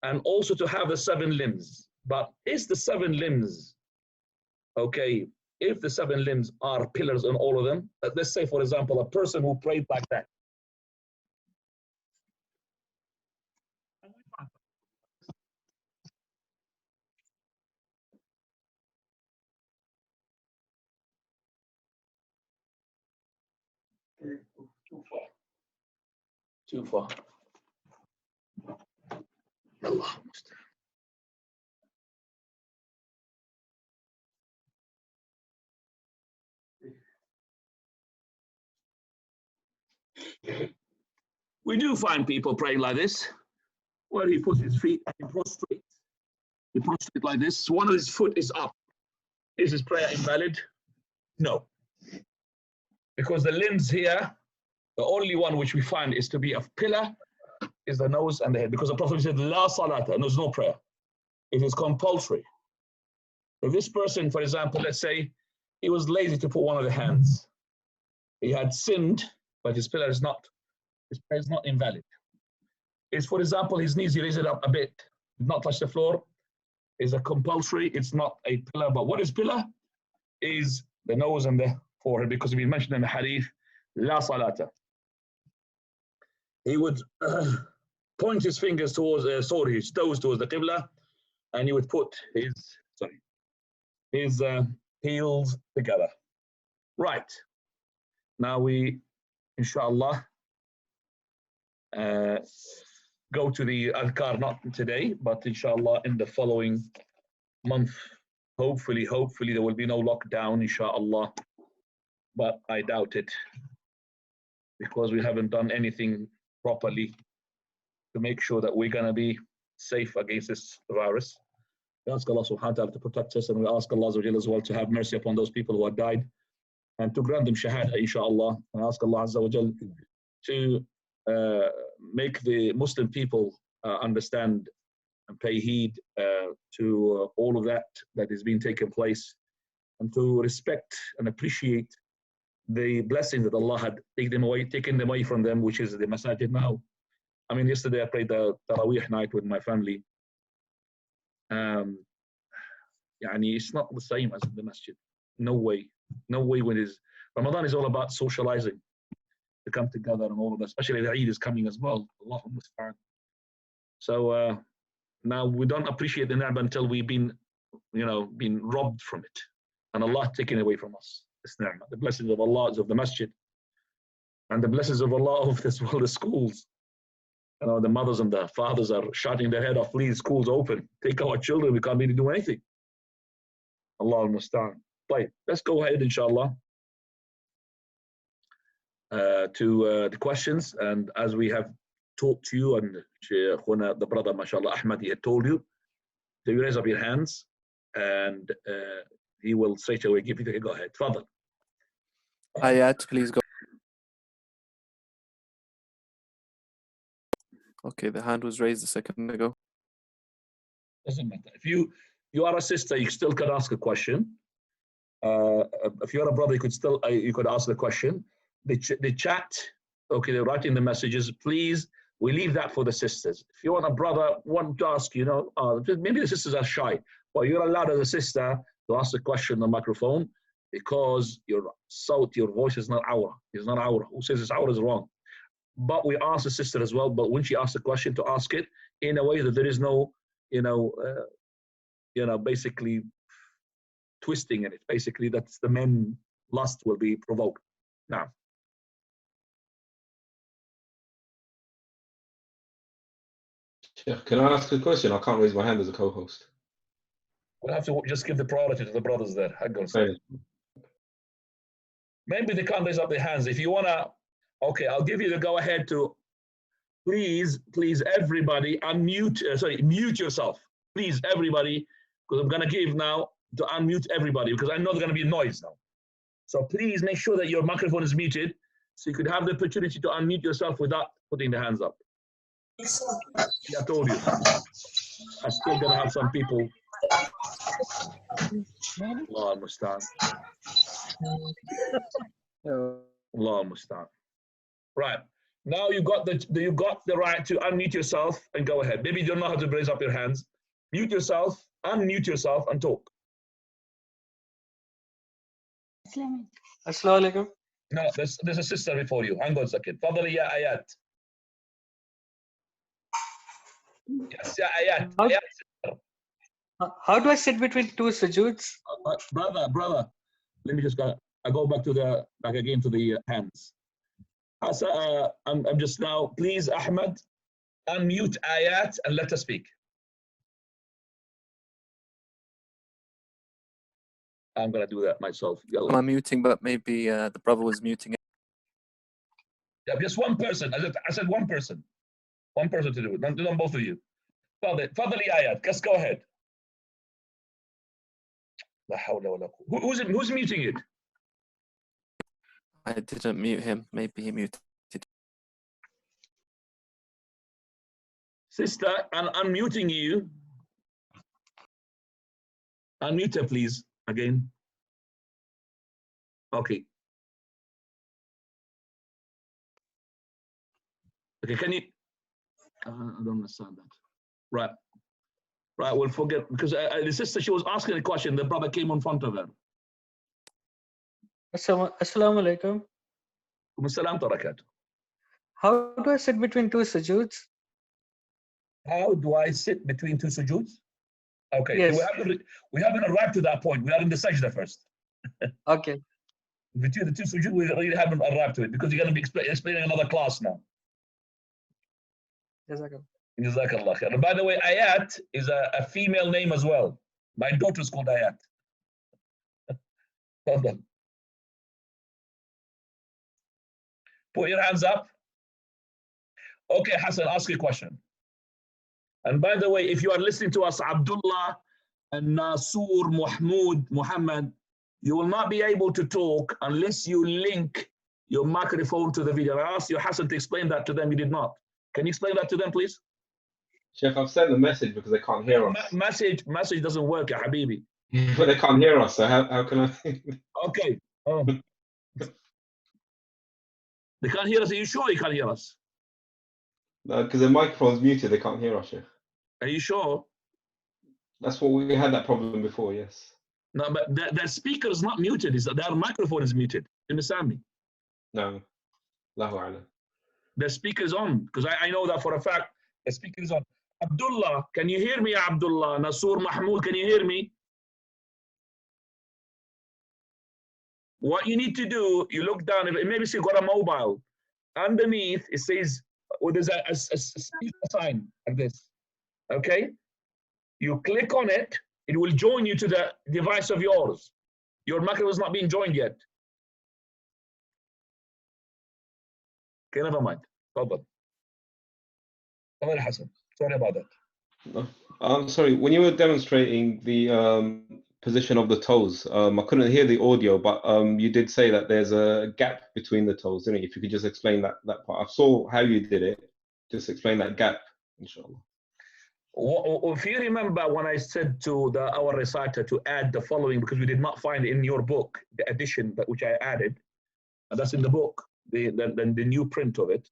and also to have the 7 limbs. But is the 7 limbs, okay, if the 7 limbs are pillars on all of them, let's say, for example, a person who prayed like that. Too far. Allah. We do find people praying like this, where he puts his feet and prostrate. He prostrate like this. One of his foot is up. Is his prayer invalid? No. Because the limbs here, the only one which we find is to be a pillar is the nose and the head. Because the Prophet said, La salata, and there's no prayer. It is compulsory. So this person, for example, let's say he was lazy to put one of the hands. He had sinned, but his prayer is not invalid. It's, for example, his knees, he raised it up a bit, did not touch the floor, is a compulsory, it's not a pillar. But what is pillar? Is the nose and the forehead, because we mentioned in the hadith, La salata. He would point his fingers towards, his toes towards the Qibla, and he would put his heels together. Right. Now we, inshallah, go to the adhkar, not today, but inshallah in the following month. Hopefully there will be no lockdown, inshallah, but I doubt it, because we haven't done anything properly to make sure that we're going to be safe against this virus. We ask Allah subhanahu wa ta'ala to protect us, and we ask Allah as well to have mercy upon those people who have died, and to grant them shahada, inshallah. And ask Allah Azza wa Jal to make the Muslim people understand and pay heed to all of that is being taken place, and to respect and appreciate the blessings that Allah had taken them away from them, which is the masajid now. I mean, yesterday I played the Taraweeh night with my family. It's not the same as the masjid. No way when it's Ramadan is all about socializing, to come together and all of that, especially the Eid is coming as well. Allahumma musta'an. So now we don't appreciate the ni'mah until we've been, been robbed from it, and Allah taken away from us this ni'mah. The blessings of Allah is of the masjid, and the blessings of Allah of this world, the schools. The mothers and the fathers are shouting their head off, please, schools open, take our children, we can't really do anything. Allah al-Musta'an. Right, let's go ahead, inshallah, to the questions. And as we have taught you, and the brother, mashallah, Ahmad, he had told you, so you raise up your hands, and he will straight away give you the, go ahead, Fadl. Ayat, please go. Okay, the hand was raised a second ago. Doesn't matter. If you are a sister, you still can ask a question. If you're a brother, you could ask the question. The chat, okay, they're writing the messages. Please, we leave that for the sisters. If you want a brother, want to ask, maybe the sisters are shy, but you're allowed as a sister to ask the question on the microphone, because your voice is not aura. It's not aura. Who says it's aura is wrong. But we ask the sister as well, but when she asks a question, to ask it in a way that there is no, basically twisting in it. Basically, that's the men lust will be provoked. Now, can I ask a question? I can't raise my hand as a co-host. We'll have to just give the priority to the brothers there. Hang on a second. Maybe they can't raise up their hands. If you wanna, okay, I'll give you the go ahead to please, everybody unmute, mute yourself. Please, everybody, because I'm gonna give now to unmute everybody, because I know there's gonna be noise now. So please make sure that your microphone is muted, so you could have the opportunity to unmute yourself without putting the hands up. Yeah, I told you. I'm still gonna have some people. Allah Mustaan. Allah Mustaan. Right. Now you got the right to unmute yourself and go ahead. Maybe you don't know how to raise up your hands. Mute yourself, unmute yourself, and talk. Assalamu alaikum. No, there's a sister before you. Hang on a second. Fadali ya Ayat. Yes, ya Ayat. How do I sit between two sujoods? Brother, let me just go. I go back to back again to the hands. I'm just now. Please, Ahmed, unmute Ayat and let us speak. I'm gonna do that myself. I'm muting, but maybe the brother was muting it. Yeah, just one person. I said one person. One person to do it. Not both of you. Fadali Ayat, let's go ahead. Who's muting it? I didn't mute him. Maybe he muted. Sister, I'm unmuting you. Unmute her, please. Again. Okay. Okay, can you? I don't understand that. Right. Right, we'll forget, because the sister, she was asking a question. The brother came in front of her. Assalamu alaikum. Assalam tarakat. How do I sit between two sujoods? How do I sit between two sujoods? Okay, yes. we haven't arrived to that point. We are in the sajda first. Okay. Between the two sujood, we really haven't arrived to it, because you're going to be explaining another class now. Jazakallah khair. And by the way, Ayat is a female name as well. My daughter's called Ayat. Hold on. Put your hands up. Okay, Hassan, ask a question. And by the way, if you are listening to us, Abdullah and Nasur Muhammad, you will not be able to talk unless you link your microphone to the video. I asked you, Hassan, to explain that to them. You did not. Can you explain that to them, please? Sheikh, I've sent a message because they can't hear us. Message doesn't work, ya Habibi. But they can't hear us, so how can I? Okay. Oh. They can't hear us. Are you sure you can't hear us? No, because the microphone's muted, they can't hear us, Sheikh. Are you sure? That's what we had that problem before, yes. No, but the speaker is not muted. Their microphone is muted. You understand me? No. Allahu A'lam. The speaker is on, because I know that for a fact. The speaker is on. Abdullah, can you hear me, Abdullah? Nasur Mahmoud, can you hear me? What you need to do, you look down, maybe you got a mobile. Underneath, it says, well, there's a sign like this. Okay? You click on it, it will join you to the device of yours. Your microphone is not being joined yet. Okay, never mind. Problem. Hassan. Sorry about that. No. Sorry, when you were demonstrating the position of the toes, I couldn't hear the audio, but you did say that there's a gap between the toes, didn't you? If you could just explain that part. I saw how you did it. Just explain that gap, inshallah. If you remember when I said to our reciter to add the following, because we did not find in your book the addition which I added, and that's in the book, the new print of it.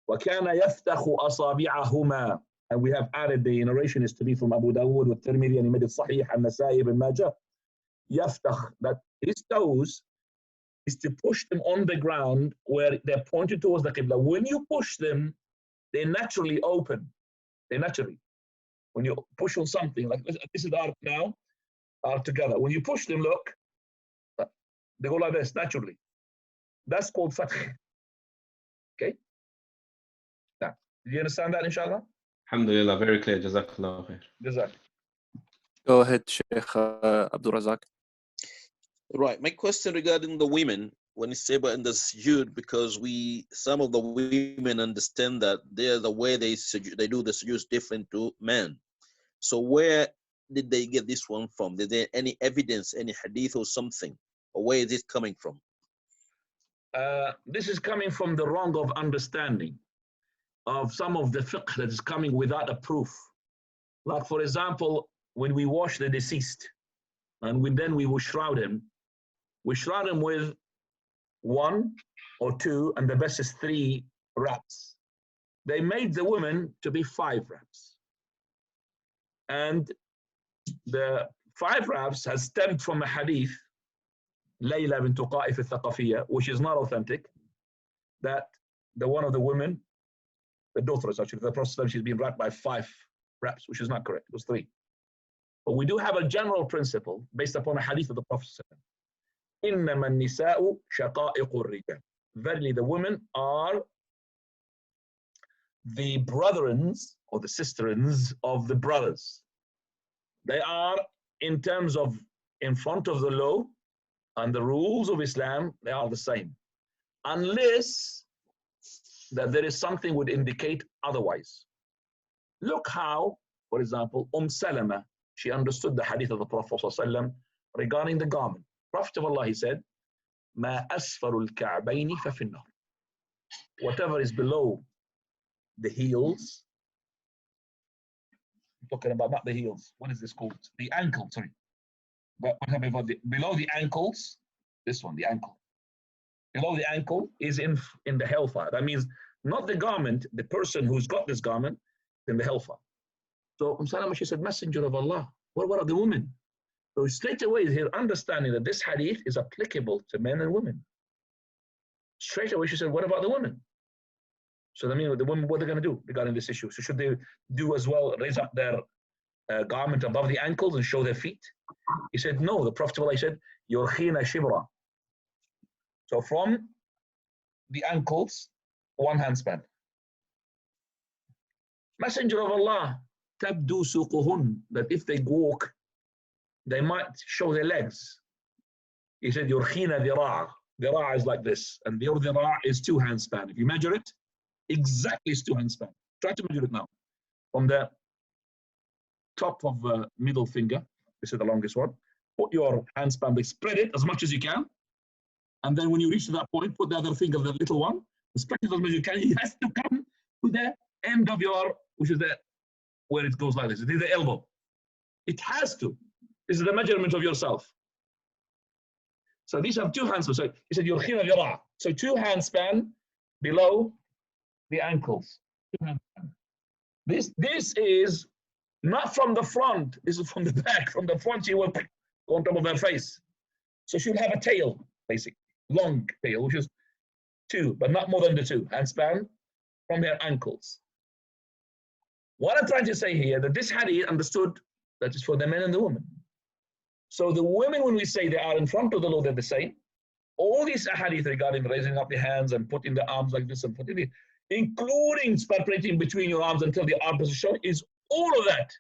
وَكَانَ يَفْتَخُ أَصَابِعَهُمَا. And we have added, the narration is to be from Abu Dawood with Tirmidhi, and he made it Sahih and Nasai ibn Majah. Yaftakh, that his toes is to push them on the ground where they're pointed towards the Qibla. When you push them, they naturally open. They naturally. When you push on something, like this is our now, are together. When you push them, look, they go like this, naturally. That's called fath. Okay? Now, do you understand that, inshallah? Alhamdulillah, very clear. Jazakallah khair. Jazak. Go ahead, Sheikh Abdul Razak. Right. My question regarding the women, when it's about in the sujood, because some of the women understand that the way they do the sujood is different to men. So where did they get this one from? Is there any evidence, any hadith or something? Or where is it coming from? This is coming from the wrong of understanding of some of the fiqh that is coming without a proof. Like, for example, when we wash the deceased and then we will shroud him with 1 or 2, and the best is 3 wraps. They made the women to be 5 wraps. And the 5 wraps has stemmed from a hadith, Layla bint Qa'if al-Thaqafiyya, which is not authentic, that one of the women, the daughter is actually, the Prophet, she's been wrapped by 5 wraps, which is not correct. It was 3. But we do have a general principle based upon a hadith of the Prophet. إِنَّمَا النِّسَاءُ شَقَائِقُ الرِّجَالِ. Verily, the women are the brethrens or the sisterins of the brothers. They are, in terms of in front of the law and the rules of Islam, they are the same. Unless that there is something would indicate otherwise. Look how, for example, Salama, she understood the hadith of the Prophet ﷺ regarding the garment. Prophet of Allah, he said, مَا أَسْفَرُ الْكَعْبَيْنِ فَفِي النَّارِ. Whatever is below the heels, I'm talking about not the heels, what is this called? The ankle, sorry. But below the ankles, this one, the ankle. Below the ankle is in the hellfire. That means not the garment, the person who's got this garment in the hellfire. So Salama, she said, Messenger of Allah, what are the women? So straight away here, understanding that this hadith is applicable to men and women. Straight away she said, what about the women? So that means the women, what are they going to do regarding this issue? So should they do as well, raise up their garment above the ankles and show their feet? He said, no. The Prophet said, Yurkhina shibra. So from the ankles, 1 handspan. Messenger of Allah, tabdu suquhun, that if they walk, they might show their legs. He said, Yurkhina dhira'. Dhira' is like this, and your dhira' is 2 handspan. If you measure it, exactly is 2 handspan. Try to measure it now. From the top of the middle finger, this is the longest one, put your handspan, spread it as much as you can, and then when you reach to that point, put the other finger, the little one, spread it as much as you can. It has to come to the end of your, which is where it goes like this. It is the elbow. It has to. This is the measurement of yourself. So these have 2 handspan. So he said, Yurkhina dhira'. So 2 handspan below the ankles. 2 handspan. This is not from the front. This is from the back. From the front, she will go on top of her face. So she'll have a tail, basically. Long tail, which is 2, but not more than the 2 handspan from her ankles. What I'm trying to say here, that this hadith understood that is for the men and the women. So the women, when we say they are in front of the Lord, they're the same. All these hadith regarding raising up the hands and putting the arms like this and putting it, including separating between your arms until the arm is shown, is all of that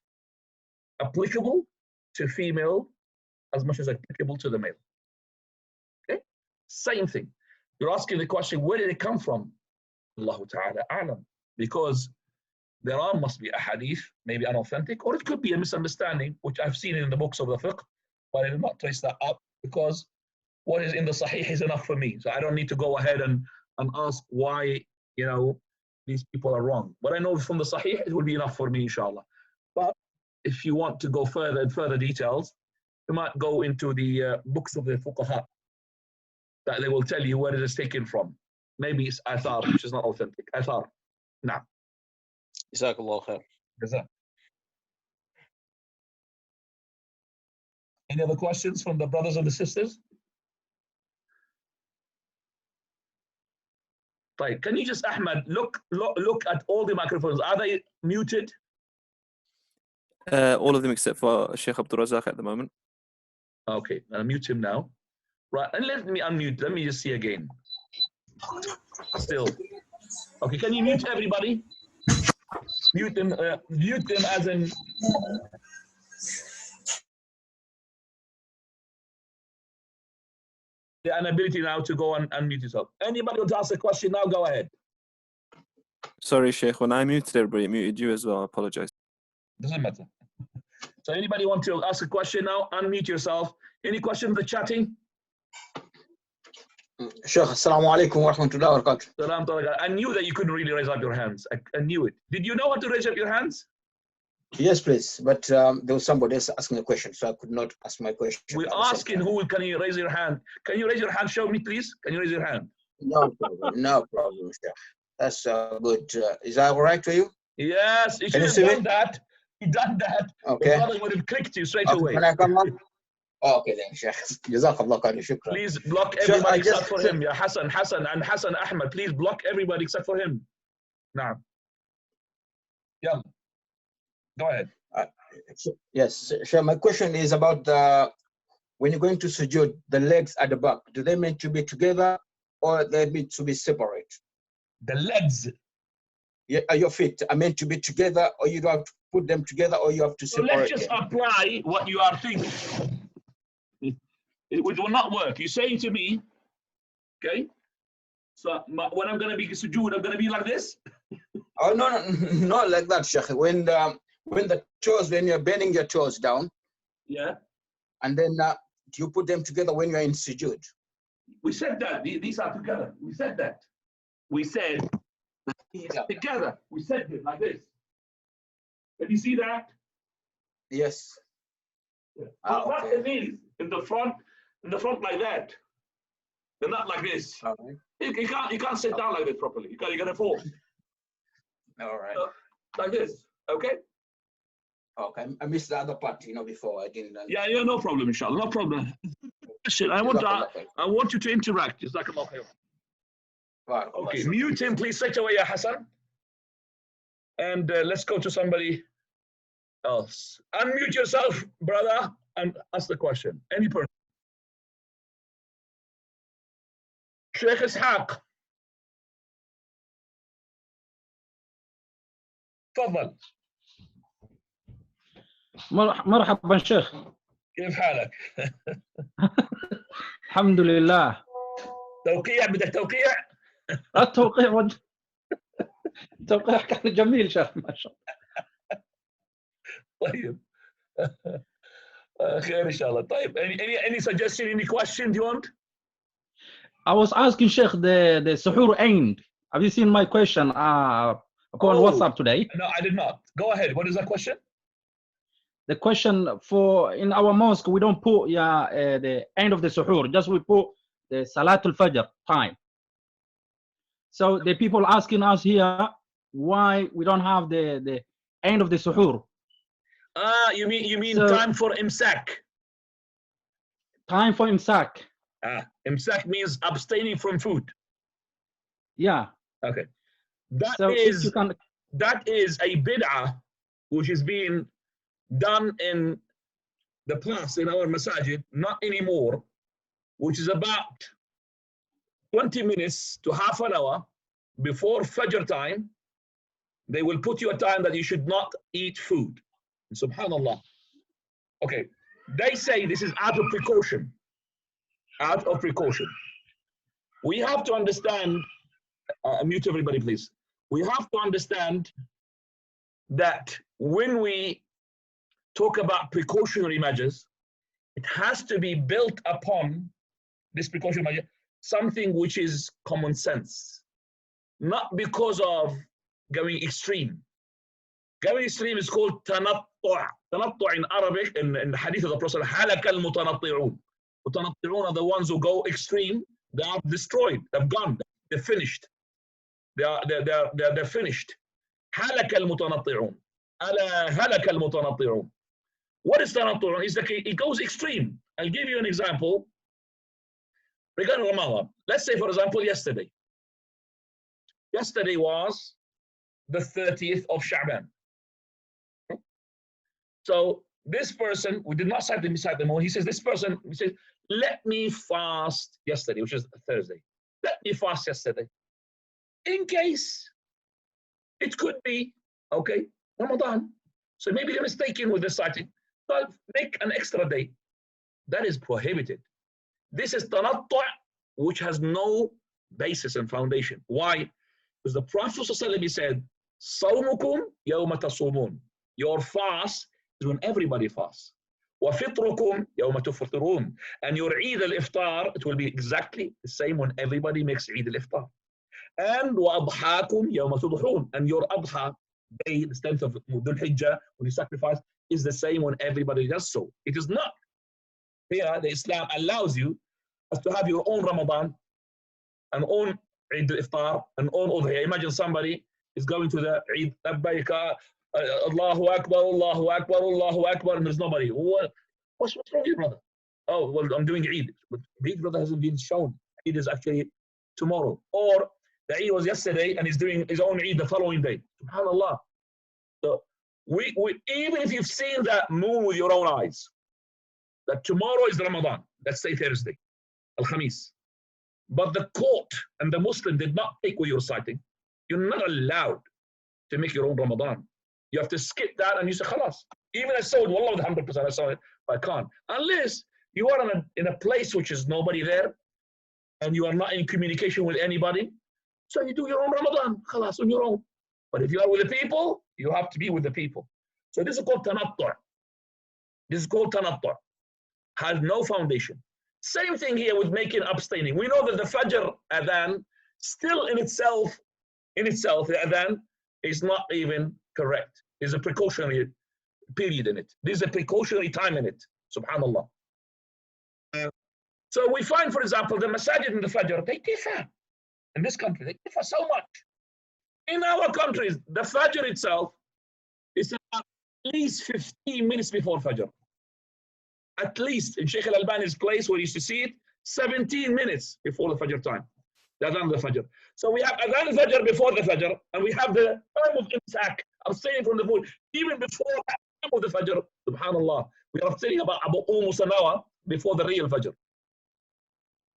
applicable to female as much as applicable to the male. Okay? Same thing. You're asking the question, where did it come from? Allahu Ta'ala a'lam. Because there must be a hadith, maybe unauthentic, or it could be a misunderstanding, which I've seen in the books of the fiqh, but I did not trace that up because what is in the Sahih is enough for me. So I don't need to go ahead and ask why, these people are wrong. What I know from the Sahih, it will be enough for me, inshallah. But if you want to go further and further details, you might go into the books of the fuqaha, that they will tell you where it is taken from. Maybe it's athar, which is not authentic. Athar. Nah. Jazakallah khair. Jazak. Any other questions from the brothers and the sisters? Right. Can you just, Ahmad, look at all the microphones. Are they muted? All of them except for Sheikh Abdul Razak at the moment. Okay, I'll mute him now. Right, and let me unmute. Let me just see again. Still. Okay, can you mute everybody? Mute them as in... the inability now to go and unmute yourself. Anybody want to ask a question now? Go ahead. Sorry, Sheikh. When I muted everybody, it muted you as well. I apologize. Doesn't matter. So anybody want to ask a question now? Unmute yourself. Any questions in the chatting? Sheikh, assalamu alaikum wa rahmatullahi wa barakatuh. I knew that you couldn't really raise up your hands. I knew it. Did you know how to raise up your hands? Yes, please. But there was somebody else asking a question, so I could not ask my question. We're asking who can you raise your hand. Can you raise your hand? Show me, please. Can you raise your hand? No problem. No problem, Sheikh. That's good. Is that all right for you? Yes. You should have done that. You done that. Okay. The brother would have clicked you straight away. Can I come on? Okay then, Sheikh. Jazakallah khair. Shukran. Please block everybody except for him. Yeah, Hassan and Hassan Ahmad. Please block everybody except for him. Now. Yeah. Go ahead. Yes, Sheikh. My question is about when you're going to sujood, the legs at the back. Do they meant to be together or they meant to be separate? The legs. Yeah, your feet are meant to be together, or you don't have to put them together, or you have to separate. So let's just apply what you are thinking. It will not work. You're saying to me, okay, so when I'm going to be sujood, I'm going to be like this? Oh, no, not like that, Sheikh. When the toes, when you're bending your toes down, yeah, and then you put them together when you're in sujood. We said that. These are together. We said that. We said together. We said it like this. Can you see that? Yes. Yeah. What it means in the front like that. They're not like this. Okay. You can't sit down like this properly. You're gonna fall. All right. Like this. Okay. Okay. I missed the other part, before I didn't. Yeah, no problem, inshallah. No problem. I want you to interact. Jazakallah khair. Okay, mute him, please, straight away, Hassan. And let's go to somebody else. Unmute yourself, brother, and ask the question. Any person. Sheikh Ishaq. تفضل. مرحبا شيخ. كيف حالك؟ الحمد لله. توقيع بدك توقيع؟ التوقيع كان جميل شيخ ما شاء الله. طيب. خير إن شاء الله. طيب any suggestion, any question do you want? I was asking Sheikh the suhoor end. Have you seen my question upon WhatsApp today? No, I did not. Go ahead. What is that question? The question for in our mosque we don't put the end of the suhoor, just we put the Salatul Fajr time. So the people asking us here why we don't have the end of the suhoor. You mean so, time for imsak? Time for imsak. Imsak means abstaining from food. Yeah. Okay. That is a bid'ah which is being done in the past in our masajid, not anymore, which is about 20 minutes to half an hour before Fajr time. They will put you a time that you should not eat food. Subhanallah. Okay, they say this is out of precaution. Out of precaution. We have to understand, mute everybody please. We have to understand that when we talk about precautionary measures, it has to be built upon this precautionary measure, something which is common sense, not because of going extreme. Going extreme is called tanattu'. Tanattu' in Arabic, in the hadith of the Prophet, halaka al-mutanatti'un. Mutanatti'un are the ones who go extreme. They are destroyed. They've gone. They're finished. They're finished. Halaka al-mutanatti'un. Ala halaka al-mutanatti'un. What is tanattu'? It's like it goes extreme. I'll give you an example. Regarding Ramadan, let's say, for example, yesterday. Yesterday was the 30th of Sha'ban. So this person, we did not cite him beside them all. He says, this person, he says, let me fast yesterday, which is Thursday. Let me fast yesterday. In case it could be, okay, Ramadan. So maybe they're mistaken with the citing. So make an extra day. That is prohibited. This is tanattu', which has no basis and foundation. Why? Because the Prophet ﷺ said, Sawmukum yawma tasumun. Your fast is when everybody fasts. وَفِطْرُكُمْ يَوْمَ تُفْطِرُونَ. And your Eid al-Iftar, it will be exactly the same when everybody makes Eid al-Iftar. And وَأَضْحَاكُمْ يَوْمَ تُضْحُونَ. And your Adha day, the 10th of Dhul Hijjah, when you sacrifice, is the same when everybody does so. It is not. Here, the Islam allows you to have your own Ramadan, an own Eid al-Iftar, an own Udhiyah. Imagine somebody is going to the Eid, Labbaika, Allahu Akbar, Allahu Akbar, Allahu Akbar, and there's nobody. What's wrong with you, brother? Oh, well, I'm doing Eid. But Eid, brother, hasn't been shown. Eid is actually tomorrow. Or the Eid was yesterday and he's doing his own Eid the following day. SubhanAllah. So, we even if you've seen that moon with your own eyes, that tomorrow is Ramadan, let's say Thursday, Al-Khamis, but the court and the Muslim did not take what you're citing, you're not allowed to make your own Ramadan. You have to skip that and you say, khalas. Even I saw it, wallah, 100% I saw it, but I can't. Unless you are in a place which is nobody there and you are not in communication with anybody, so you do your own Ramadan, khalas, on your own. But if you are with the people, you have to be with the people. So this is called tanattu'. This is called tanattu'. Has no foundation. Same thing here with making abstaining. We know that the Fajr adhan, still in itself, the adhan is not even correct. There's a precautionary period in it. There's a precautionary time in it. Subhanallah. So we find, for example, the masajid and the Fajr, they differ. In this country, they differ so much. In our countries, the Fajr itself is at least 15 minutes before Fajr. At least in Sheikh al-Albani's place where you used to see it, 17 minutes before the Fajr time. The Adhan of the Fajr. So we have Adhan al-Fajr before the Fajr, and we have the time of Imsak, abstaining from the food, even before the time of the Fajr. Subhanallah. We are abstaining about almost an hour before the real Fajr.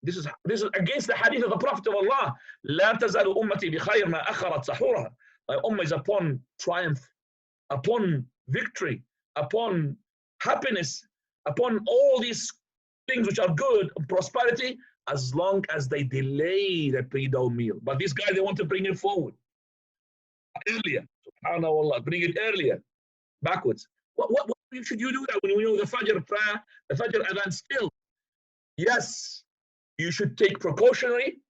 This is against the hadith of the Prophet of Allah. لا تزال أمتي بخير ما أخرت سحورها. My ummah is upon triumph, upon victory, upon happiness, upon all these things which are good, prosperity, as long as they delay the pre-dawn meal. But this guy, they want to bring it forward. Earlier. SubhanAllah, bring it earlier. Backwards. What should you do that when you know the Fajr prayer, the Fajr adhan still? Yes, you should take precautionary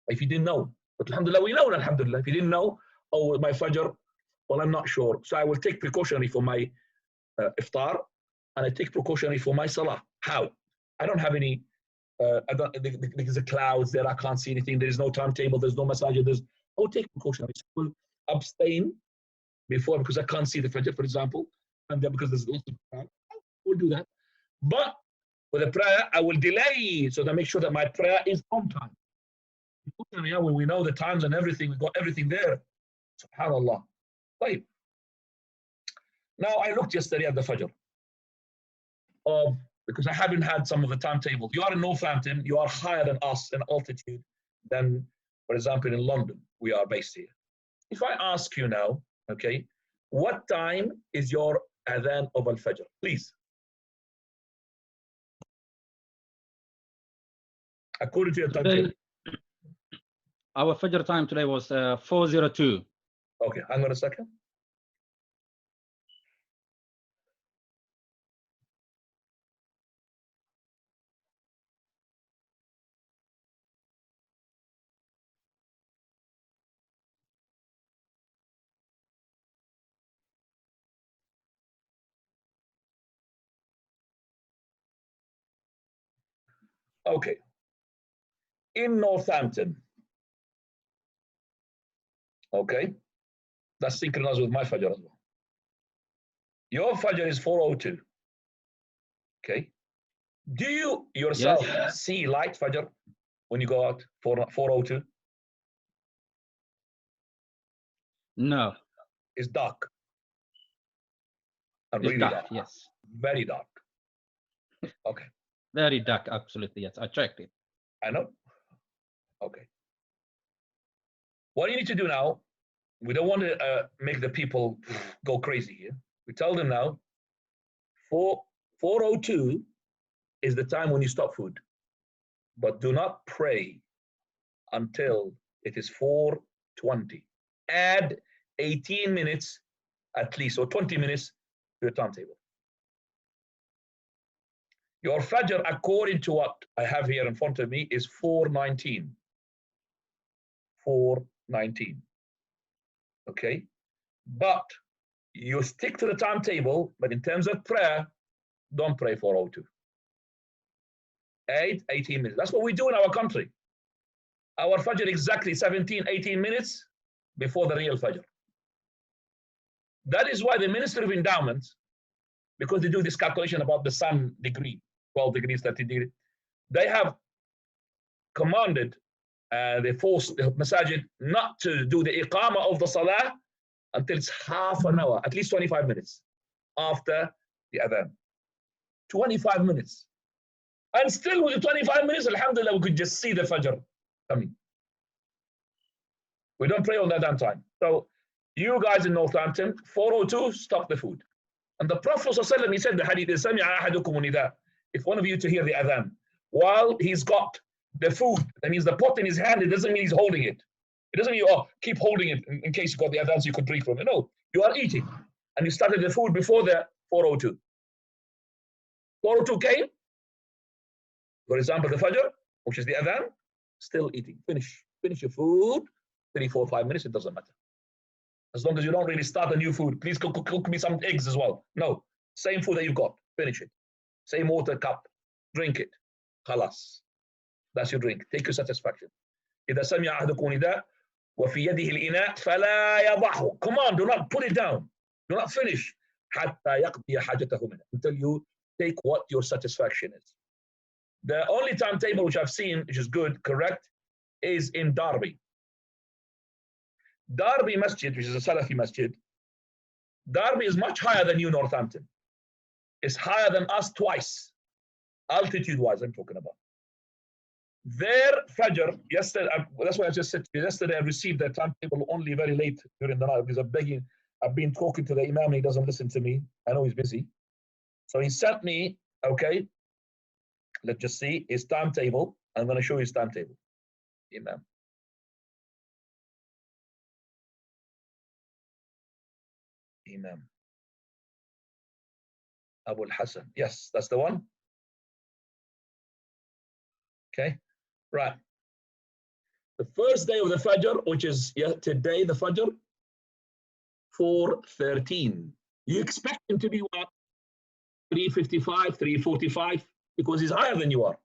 if you didn't know. But alhamdulillah, we know, alhamdulillah. If you didn't know, oh, my Fajr, well, I'm not sure. So I will take precautionary for my iftar, and I take precautionary for my salah. How? I don't have any, because the clouds there, I can't see anything. There is no timetable, there's no masajid. I will take precautionary. I will abstain before, because I can't see the Fajr, for example, and then because there's lots of prayer, I will do that. But for the prayer, I will delay so that I make sure that my prayer is on time. When we know the times and everything, we've got everything there. SubhanAllah. Right. Now, I looked yesterday at the Fajr because I haven't had some of the timetables. You are in Northampton, you are higher than us in altitude than, for example, in London, we are based here. If I ask you now, okay, what time is your adhan of al-Fajr? Please. According to your timetable. Our Fajr time today was 4:02. Okay, hang on a second. Okay. In Northampton, okay, that's synchronized with my Fajr as well. Your Fajr is 4:02. Okay. Do you yourself see light Fajr when you go out for 4:02? No. It's dark. And It's really dark, dark. yes. Very dark. Okay. Very dark, absolutely, yes. I checked it. I know. Okay. What you need to do now, we don't want to make the people go crazy here. We tell them now, 4:02 is the time when you stop food. But do not pray until it is 4:20. Add 18 minutes at least, or 20 minutes to your timetable. Your Fajr, according to what I have here in front of me, is 4:19. 4:19. Okay? But you stick to the timetable, but in terms of prayer, don't pray 4:02. 18 minutes. That's what we do in our country. Our Fajr exactly 17, 18 minutes before the real Fajr. That is why the Ministry of Endowment, because they do this calculation about the sun degree, 12 degrees, 30 degrees, they have commanded, they forced the masajid not to do the iqamah of the salah until it's half an hour, at least 25 minutes after the adhan. 25 minutes. And still with the 25 minutes, alhamdulillah, we could just see the Fajr coming. We don't pray on that damn time. So you guys in Northampton, 4:02, stop the food. And the Prophet ﷺ, he said the hadith, if one of you to hear the adhan, while he's got the food, that means the pot in his hand, it doesn't mean he's holding it. It doesn't mean, oh, keep holding it in case you got the adhan so you could drink from it. No, you are eating. And you started the food before the 4:02. 4:02 came, for example, the Fajr, which is the adhan, still eating. Finish your food, 3, 4, 5 minutes, it doesn't matter. As long as you don't really start a new food. Please cook me some eggs as well. No, same food that you've got, finish it. Same water cup, drink it. Khalas. That's your drink. Take your satisfaction. إذا سمع أحدكم نداء وفي يده الإناء فلا يضعه. Come on, do not put it down. Do not finish حتى يقضي حاجته منه, until you take what your satisfaction is. The only timetable which I've seen, which is good, correct, is in Derby. Derby Masjid, which is a Salafi Masjid, Derby is much higher than you, Northampton. It's higher than us twice, altitude-wise I'm talking about. Their Fajr, yesterday, that's what I just said to you, yesterday I received their timetable only very late during the night because I've been talking to the Imam and he doesn't listen to me. I know he's busy. So he sent me, okay, let's just see his timetable. I'm going to show you his timetable. Imam. Imam. Abu al-Hasan. Yes, that's the one. Okay, right. The first day of the Fajr, which is today, the Fajr, 4:13. You expect him to be what? 3:55, 3:45, because he's higher than you are.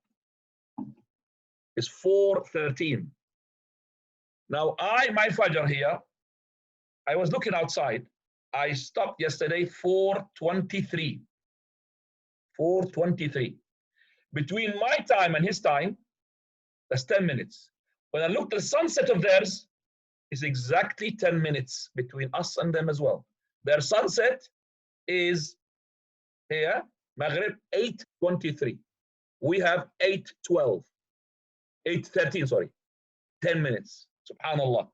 It's 4:13. Now, my Fajr here, I was looking outside. I stopped yesterday 4:23. 4:23. Between my time and his time, that's 10 minutes. When I looked at the sunset of theirs, it's exactly 10 minutes between us and them as well. Their sunset is here, Maghrib 8:23. We have 8:12, 8:13, sorry, 10 minutes. Subhanallah.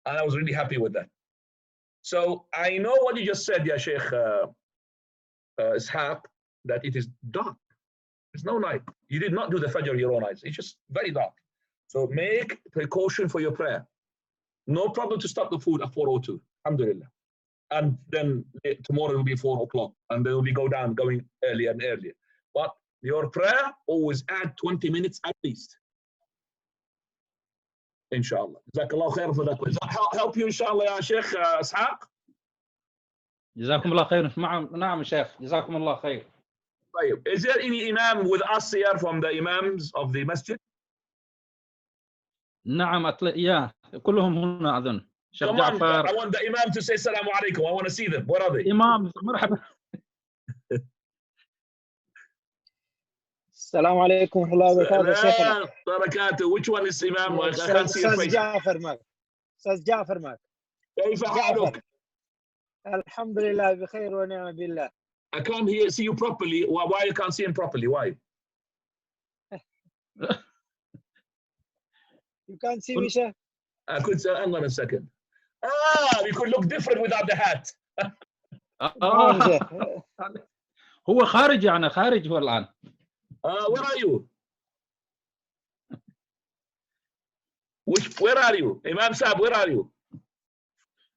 And I was really happy with that. So I know what you just said, Ya Sheikh Ishaq, that it is dark. There's no night. You did not do the Fajr your own eyes. It's just very dark. So make precaution for your prayer. No problem to stop the food at 4:02. Alhamdulillah. And then tomorrow will be 4 o'clock. And then we go down, going earlier and earlier. But your prayer, always add 20 minutes at least. Inshallah. Jazakallah khair for that question. Does that help you, inshallah, Ya Sheikh Ishaq? جزاكم الله خير. نعم شيخ. جزاكم الله خير. Is there any imam with us here from the imams of the masjid? نعم يا كلهم هنا أظن. شيخ جعفر. I want the imam to say Assalamu alaikum. I want to see them. What are they? إمام مرحبا. السلام عليكم ورحمة الله وبركاته شيخنا. بركاته. Which one is imam? I can't see your أستاذ face. جعفر معك. أستاذ جعفر معك. كيف حالك؟ الحمد لله بخير ونعم بالله. I can't see you properly. Why you can't see him properly? Why? You can't see me, Sheikh? I could say, hang on a second. You could look different without the hat. هو خارج يعني خارج هو الآن. Where are you? Where are you? Imam Saab, where are you?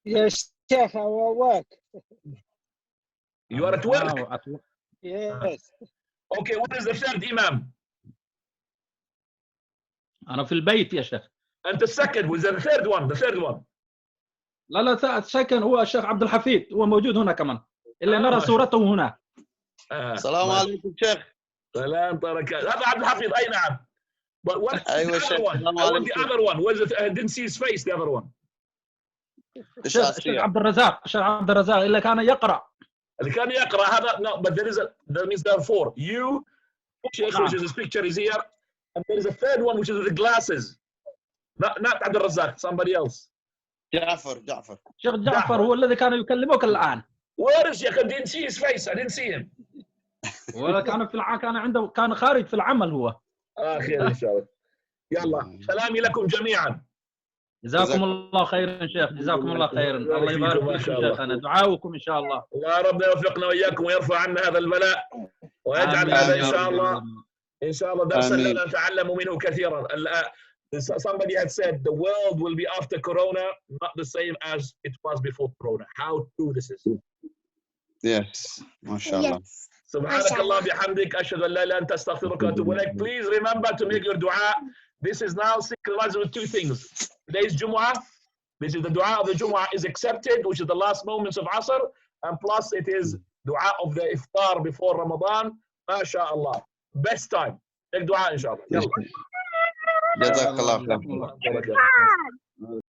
Yes, Sheikh, I'm at work. You are at work? Yes. Okay, what is the third Imam? أنا في البيت يا شيخ. And the second was the third one, the third one. لا السكن هو الشيخ عبد الحفيد هو موجود هنا كمان. إلا نرى صورته هنا. السلام عليكم شيخ. سلام بركات. هذا عبد الحفيد أي نعم. But what أيوة the other one? I want the other one. Where's it? I didn't see his face. The other one. الشيخ عبد الرزاق. الشيخ عبد الرزاق اللي كان يقرأ. اللي كان يقرأ هذا. No, but that means there are four. You, Sheikh, which is his picture is here, and there is a third one which is with the glasses. Not عبد الرزاق. Somebody else. جعفر. شيخ جعفر هو الذي كان يكلمك الآن. Where is Sheikh? I didn't see his face. I didn't see him. ولا كان كان عنده كان خارج في العمل هو. خير إن شاء الله. يلا سلامي لكم جميعا. جزاكم الله خيرا شيخ. جزاكم الله خيرا. الله يبارك فيكم شيخنا. دعاؤكم إن شاء الله. يا رب يوفقنا وإياكم ويرفع عنا هذا البلاء ويجعل هذا إن شاء الله درسا لنا نتعلم منه كثيرا. Somebody had said the world will be after Corona not the same as it was before Corona. How true this is. Yes. MashaAllah. سبحانك الله بحمدك أشهد أن لا إله إلا أنت أستغفرك وأتوب إليك. Please remember to make your dua. This is now synchronized with two things. Today's Jumu'ah. This is the dua of the Jumu'ah is accepted, which is the last moments of Asr, and plus it is dua of the iftar before Ramadan. MashaAllah. Best time. Take dua inshallah. جزاك الله خير.